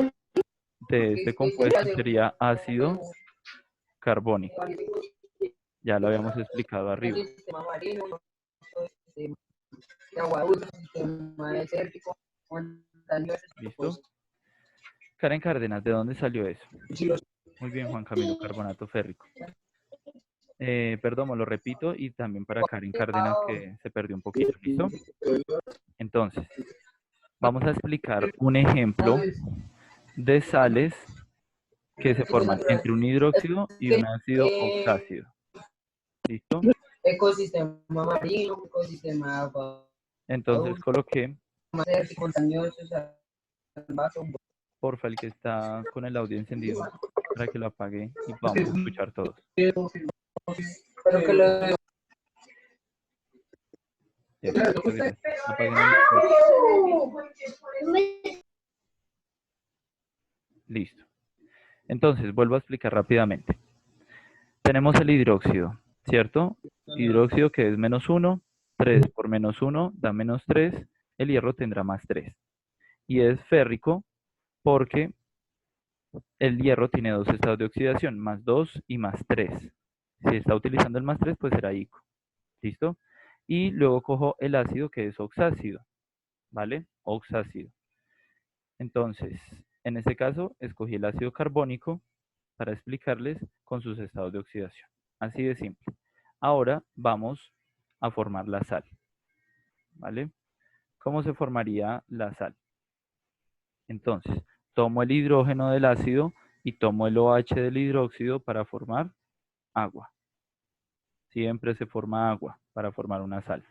de este compuesto sería ácido carbónico. Ya lo habíamos explicado arriba. ¿Listo? Karen Cárdenas, ¿de dónde salió eso? Muy bien, Juan Camilo, carbonato férrico. Perdón, lo repito, y también para Karen Cárdenas que se perdió un poquito. ¿Listo? Entonces, vamos a explicar un ejemplo de sales que se forman entre un hidróxido y un ácido oxácido. ¿Listo? Ecosistema marino, ecosistema agua, Entonces coloqué, montañoso, salvaje. porfa, el que está con el audio encendido, para que lo apague y podamos escuchar todos. Pero que lo Ya, muchas gracias. Apaguen el- Listo. Entonces, vuelvo a explicar rápidamente. Tenemos el hidróxido, ¿cierto? Hidróxido que es -1, 3 por -1 da -3, el hierro tendrá +3. Y es férrico porque el hierro tiene dos estados de oxidación, +2 y +3. Si está utilizando el +3, pues será ICO. ¿Listo? Y luego cojo el ácido que es oxácido, ¿vale? Oxácido. Entonces, en este caso, escogí el ácido carbónico para explicarles con sus estados de oxidación. Así de simple. Ahora vamos a formar la sal, ¿vale? ¿Cómo se formaría la sal? Entonces, tomo el hidrógeno del ácido y tomo el OH del hidróxido para formar agua. Siempre se forma agua para formar una sal.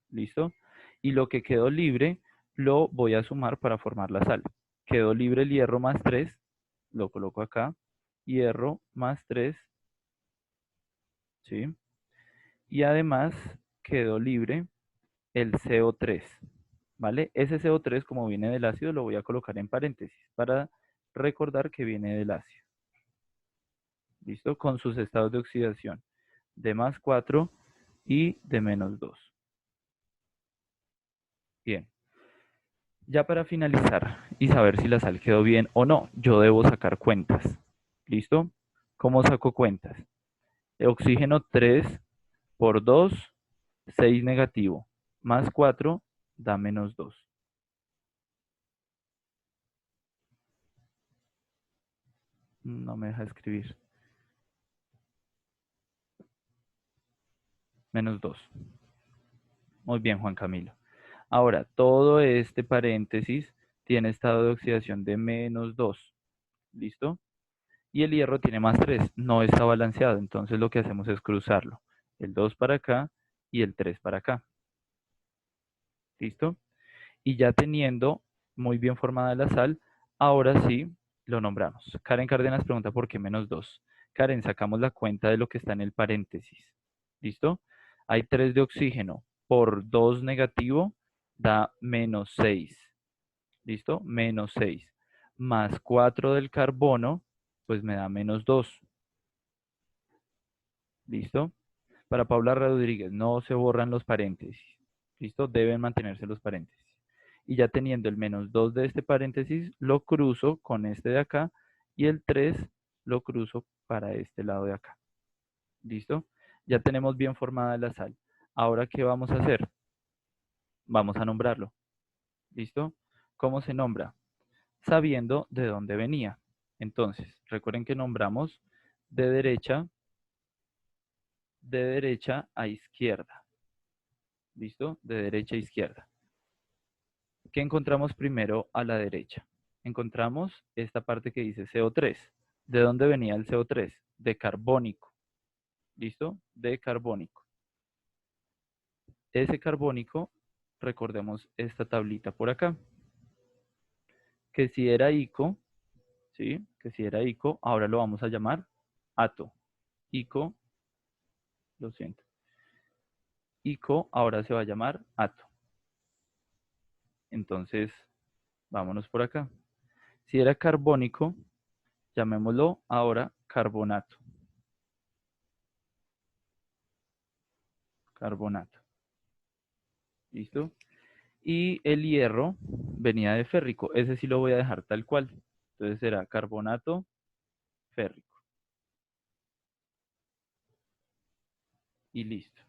¿Listo? Y lo que quedó libre lo voy a sumar para formar la sal. Quedó libre el hierro +3, lo coloco acá. Hierro +3, ¿sí? Y además quedó libre el CO3, ¿vale? Ese CO3, como viene del ácido, lo voy a colocar en paréntesis para recordar que viene del ácido. ¿Listo? Con sus estados de oxidación de +4 y de -2. Bien. Ya para finalizar y saber si la sal quedó bien o no, yo debo sacar cuentas. ¿Listo? ¿Cómo saco cuentas? El oxígeno 3 por 2, 6 negativo, más 4 da -2. No me deja escribir. -2. Muy bien, Juan Camilo. Ahora, todo este paréntesis tiene estado de oxidación de -2. ¿Listo? Y el hierro tiene +3. No está balanceado, entonces lo que hacemos es cruzarlo. El 2 para acá y el 3 para acá. ¿Listo? Y ya teniendo muy bien formada la sal, ahora sí lo nombramos. Karen Cárdenas pregunta por qué -2. Karen, sacamos la cuenta de lo que está en el paréntesis. ¿Listo? Hay 3 de oxígeno por 2 negativo da -6. ¿Listo? -6. Más 4 del carbono, pues me da -2. ¿Listo? Para Paula Rodríguez, no se borran los paréntesis. ¿Listo? Deben mantenerse los paréntesis. Y ya teniendo el -2 de este paréntesis, lo cruzo con este de acá y el 3 lo cruzo para este lado de acá. ¿Listo? Ya tenemos bien formada la sal. Ahora, ¿qué vamos a hacer? Vamos a nombrarlo. ¿Listo? ¿Cómo se nombra? Sabiendo de dónde venía. Entonces, recuerden que nombramos de derecha a izquierda. ¿Listo? De derecha a izquierda. ¿Qué encontramos primero a la derecha? Encontramos esta parte que dice CO3. ¿De dónde venía el CO3? De carbónico. ¿Listo? De carbónico. Ese carbónico, recordemos esta tablita por acá. Que si era ICO, ¿sí? Que si era ICO, ahora lo vamos a llamar ato. ICO, lo siento. ICO ahora se va a llamar ato. Entonces, vámonos por acá. Si era carbónico, llamémoslo ahora carbonato. Carbonato. ¿Listo? Y el hierro venía de férrico. Ese sí lo voy a dejar tal cual. Entonces será carbonato férrico. Y listo.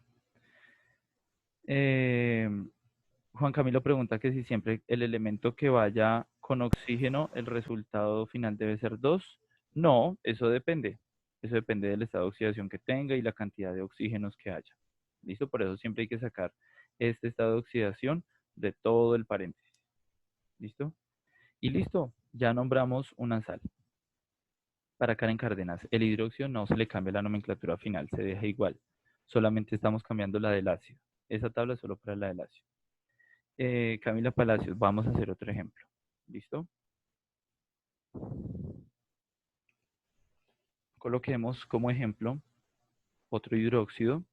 Juan Camilo pregunta que si siempre el elemento que vaya con oxígeno, el resultado final debe ser 2. No, eso depende. Eso depende del estado de oxidación que tenga y la cantidad de oxígenos que haya. ¿Listo? Por eso siempre hay que sacar este estado de oxidación de todo el paréntesis. ¿Listo? Y listo, ya nombramos una sal. Para Karen Cárdenas, el hidróxido no se le cambia la nomenclatura final, se deja igual. Solamente estamos cambiando la del ácido. Esa tabla es solo para la del ácido. Camila Palacios, vamos a hacer otro ejemplo. ¿Listo? Coloquemos como ejemplo otro hidróxido,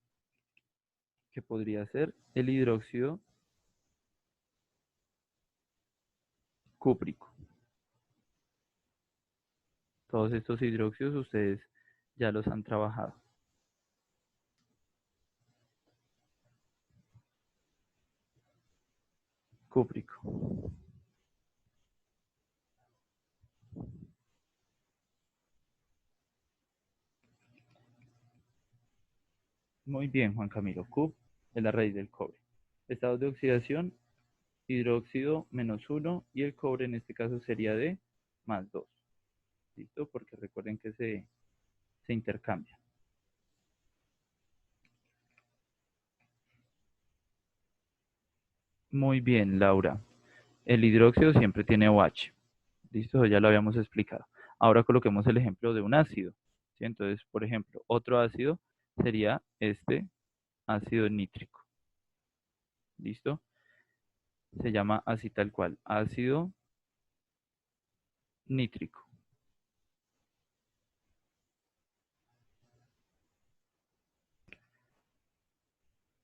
que podría ser el hidróxido cúprico. Todos estos hidróxidos ustedes ya los han trabajado. Cúprico. Muy bien, Juan Camilo. Cup es la raíz del cobre. Estados de oxidación, hidróxido -1 y el cobre en este caso sería de +2. ¿Listo? Porque recuerden que se intercambian. Muy bien, Laura. El hidróxido siempre tiene OH. ¿Listo? Ya lo habíamos explicado. Ahora coloquemos el ejemplo de un ácido. ¿Sí? Entonces, por ejemplo, otro ácido sería este ácido nítrico. ¿Listo? Se llama así tal cual, ácido nítrico.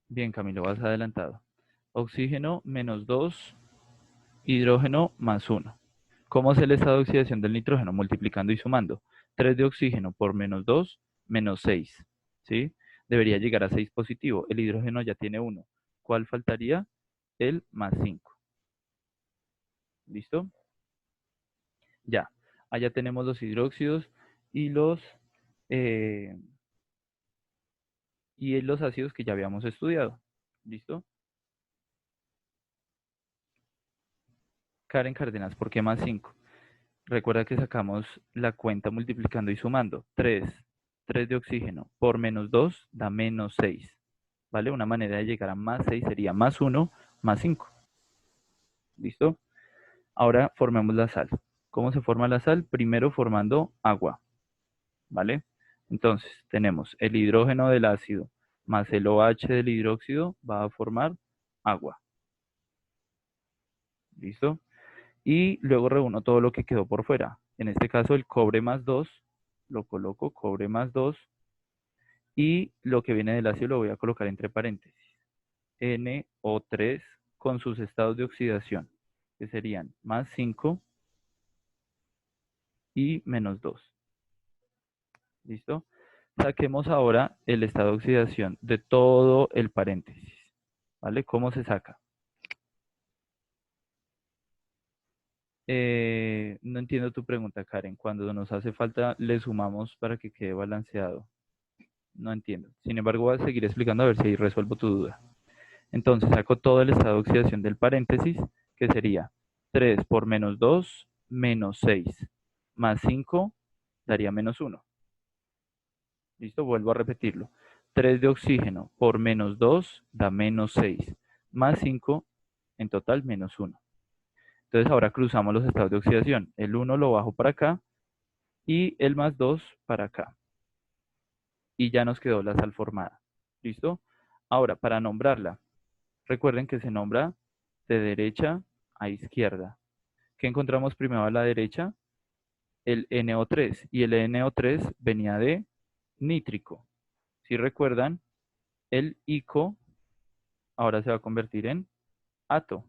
Bien, Camilo, vas adelantado. Oxígeno -2, hidrógeno +1. ¿Cómo es el estado de oxidación del nitrógeno? Multiplicando y sumando. 3 de oxígeno por -2, -6. ¿Sí? Debería llegar a 6 positivo. El hidrógeno ya tiene 1. ¿Cuál faltaría? El +5. ¿Listo? Ya. Allá tenemos los hidróxidos y los ácidos que ya habíamos estudiado. ¿Listo? Karen Cárdenas, ¿por qué +5? Recuerda que sacamos la cuenta multiplicando y sumando. 3 de oxígeno por -2 da -6. ¿Vale? Una manera de llegar a +6 sería +1, +5. ¿Listo? Ahora formemos la sal. ¿Cómo se forma la sal? Primero formando agua. ¿Vale? Entonces, tenemos el hidrógeno del ácido más el OH del hidróxido va a formar agua. ¿Listo? Y luego reúno todo lo que quedó por fuera. En este caso, el cobre +2, lo coloco, cobre +2, y lo que viene del ácido lo voy a colocar entre paréntesis. NO3 con sus estados de oxidación, que serían +5 y -2. ¿Listo? Saquemos ahora el estado de oxidación de todo el paréntesis. ¿Vale? ¿Cómo se saca? No entiendo tu pregunta, Karen. Cuando nos hace falta, le sumamos para que quede balanceado. No entiendo. Sin embargo, voy a seguir explicando a ver si ahí resuelvo tu duda. Entonces, saco todo el estado de oxidación del paréntesis, que sería 3 por -2, -6, +5, daría -1. ¿Listo? Vuelvo a repetirlo. 3 de oxígeno por -2 da -6, +5, en total -1. Entonces ahora cruzamos los estados de oxidación. El 1 lo bajo para acá y el +2 para acá. Y ya nos quedó la sal formada. ¿Listo? Ahora, para nombrarla, recuerden que se nombra de derecha a izquierda. ¿Qué encontramos primero a la derecha? El NO3. Y el NO3 venía de nítrico. Si recuerdan, el ICO ahora se va a convertir en ato.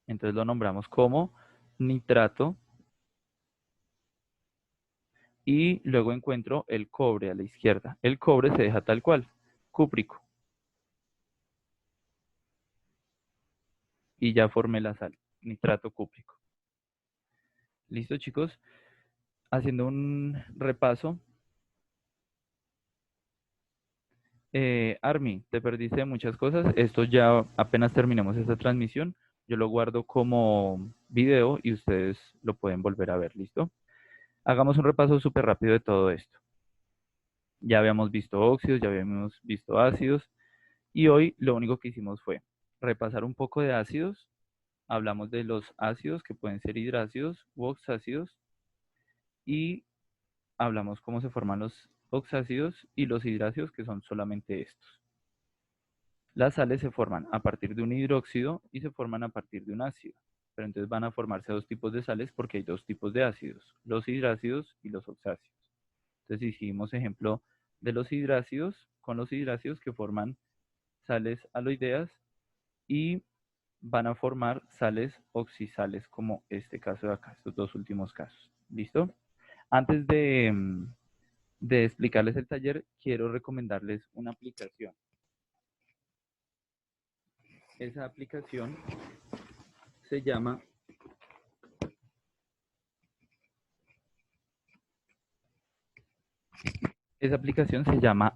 Entonces lo nombramos como nitrato. Y luego encuentro el cobre a la izquierda. El cobre se deja tal cual, cúprico. Y ya formé la sal, nitrato cúprico. ¿Listo, chicos? Haciendo un repaso. Army, te perdiste de muchas cosas. Esto ya apenas terminemos esta transmisión. Yo lo guardo como video y ustedes lo pueden volver a ver. ¿Listo? Hagamos un repaso súper rápido de todo esto. Ya habíamos visto óxidos, ya habíamos visto ácidos. Y hoy lo único que hicimos fue repasar un poco de ácidos. Hablamos de los ácidos que pueden ser hidrácidos u oxácidos. y hablamos cómo se forman los oxácidos y los hidrácidos, que son solamente estos. Las sales se forman a partir de un hidróxido y se forman a partir de un ácido. Pero entonces van a formarse dos tipos de sales porque hay dos tipos de ácidos, los hidrácidos y los oxácidos. Entonces hicimos ejemplo de los hidrácidos con los hidrácidos que forman sales aloideas y van a formar sales oxisales como este caso de acá, estos dos últimos casos. ¿Listo? Antes de explicarles el taller, quiero recomendarles una aplicación. Esa aplicación se llama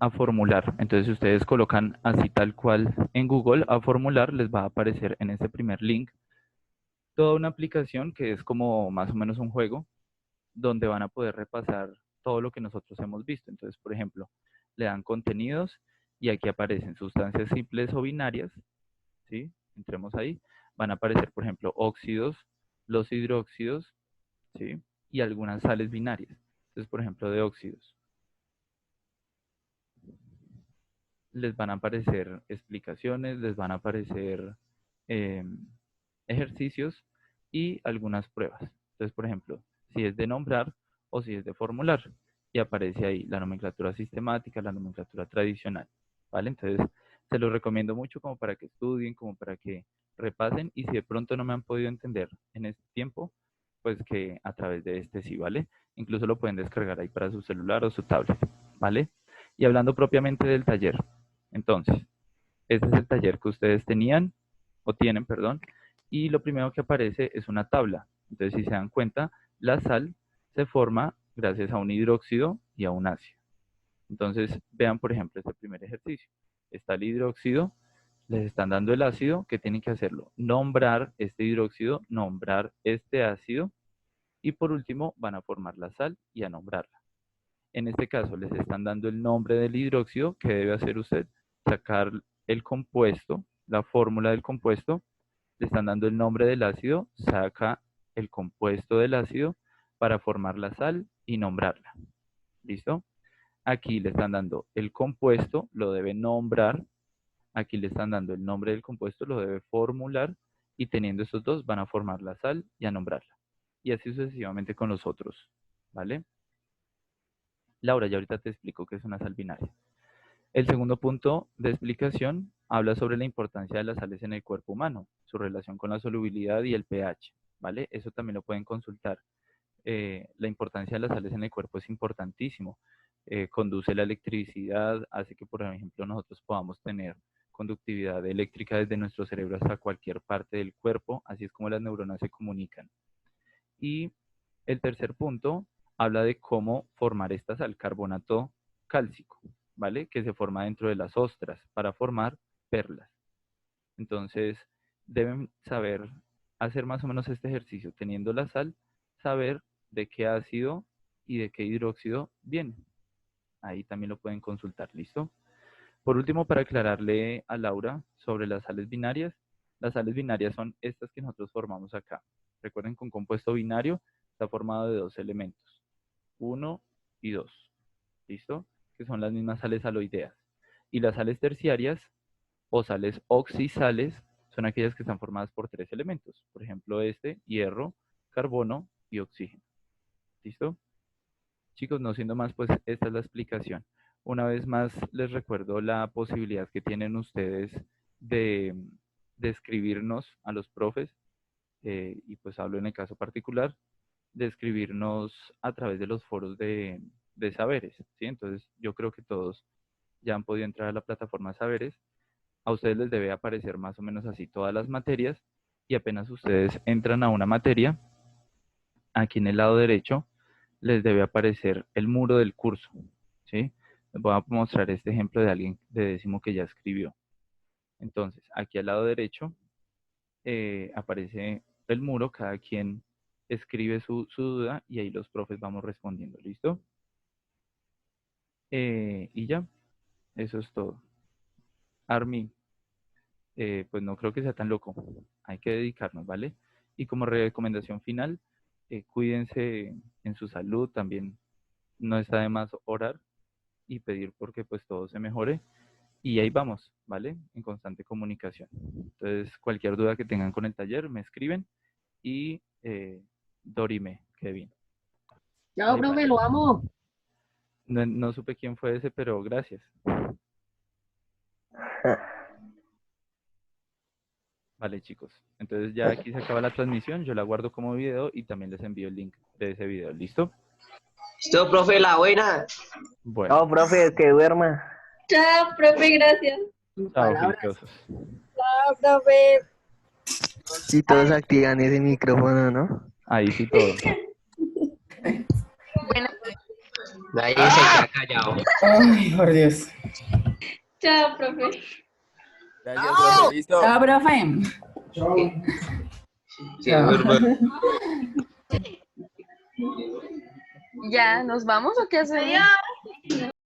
A Formular. Entonces, si ustedes colocan así tal cual en Google, A Formular, les va a aparecer en ese primer link toda una aplicación que es como más o menos un juego, donde van a poder repasar todo lo que nosotros hemos visto. Entonces, por ejemplo, le dan contenidos y aquí aparecen sustancias simples o binarias, ¿sí? Entremos ahí. Van a aparecer, por ejemplo, óxidos, los hidróxidos, ¿sí? Y algunas sales binarias. Entonces, por ejemplo, de óxidos. Les van a aparecer explicaciones, les van a aparecer ejercicios y algunas pruebas. Entonces, por ejemplo, si es de nombrar o si es de formular. Y aparece ahí la nomenclatura sistemática, la nomenclatura tradicional. ¿Vale? Entonces, se los recomiendo mucho como para que estudien, como para que repasen. Y si de pronto no me han podido entender en este tiempo, pues que a través de este sí, ¿vale? Incluso lo pueden descargar ahí para su celular o su tablet, ¿vale? Y hablando propiamente del taller. Entonces, este es el taller que ustedes tenían, o tienen, perdón, y lo primero que aparece es una tabla. Entonces, si se dan cuenta, la sal se forma gracias a un hidróxido y a un ácido. Entonces, vean, por ejemplo, este primer ejercicio. Está el hidróxido, les están dando el ácido, ¿qué tienen que hacerlo? Nombrar este hidróxido, nombrar este ácido, y por último van a formar la sal y a nombrarla. En este caso, les están dando el nombre del hidróxido. ¿Qué debe hacer usted? Sacar el compuesto, la fórmula del compuesto, le están dando el nombre del ácido, saca el compuesto del ácido para formar la sal y nombrarla. ¿Listo? Aquí le están dando el compuesto, lo debe nombrar. Aquí le están dando el nombre del compuesto, lo debe formular. Y teniendo estos dos van a formar la sal y a nombrarla. Y así sucesivamente con los otros. ¿Vale? Laura, ya ahorita te explico qué es una sal binaria. El segundo punto de explicación habla sobre la importancia de las sales en el cuerpo humano, su relación con la solubilidad y el pH, ¿vale? Eso también lo pueden consultar. La importancia de las sales en el cuerpo es importantísimo. Conduce la electricidad, hace que, por ejemplo, nosotros podamos tener conductividad eléctrica desde nuestro cerebro hasta cualquier parte del cuerpo, así es como las neuronas se comunican. Y el tercer punto habla de cómo formar esta sal, carbonato cálcico, ¿vale? Que se forma dentro de las ostras para formar perlas. Entonces, deben saber hacer más o menos este ejercicio, teniendo la sal, saber de qué ácido y de qué hidróxido viene. Ahí también lo pueden consultar, ¿listo? Por último, para aclararle a Laura sobre las sales binarias son estas que nosotros formamos acá. Recuerden que un compuesto binario está formado de dos elementos, 1 y 2, ¿listo? Que son las mismas sales aloideas. Y las sales terciarias o sales oxisales son aquellas que están formadas por tres elementos. Por ejemplo, hierro, carbono y oxígeno. ¿Listo? Chicos, no siendo más, pues esta es la explicación. Una vez más, les recuerdo la posibilidad que tienen ustedes de escribirnos a los profes, y pues hablo en el caso particular, de escribirnos a través de los foros de saberes, ¿sí? Entonces, yo creo que todos ya han podido entrar a la plataforma Saberes. A ustedes les debe aparecer más o menos así todas las materias, y apenas ustedes entran a una materia, aquí en el lado derecho les debe aparecer el muro del curso, ¿sí? Les voy a mostrar este ejemplo de alguien de décimo que ya escribió. Entonces, aquí al lado derecho aparece el muro, cada quien escribe su duda y ahí los profes vamos respondiendo, ¿listo? Y ya, eso es todo. Armin, pues no creo que sea tan loco, hay que dedicarnos, ¿vale? Y como recomendación final, cuídense en su salud, también no está de más orar y pedir porque pues todo se mejore. Y ahí vamos, ¿vale? En constante comunicación. Entonces, cualquier duda que tengan con el taller, me escriben y Dorime, Kevin. Chao, Ahí profe, vale. lo amo. No supe quién fue ese, pero gracias. Vale, chicos. Entonces ya aquí se acaba la transmisión. Yo la guardo como video y también les envío el link de ese video. ¿Listo? Listo, profe, la buena. Bueno, Chao, profe, que duerma. Chao, profe, gracias. chao, juiciosos. Chao, profe. Si todos activan ese micrófono, ¿no? Ahí sí todo. Nadie se queda callado. Ay, por Dios. Chao, profe. Gracias, profe. Listo. Chao, profe. Se duerma. ¿Ya nos vamos o qué hacemos? Adiós.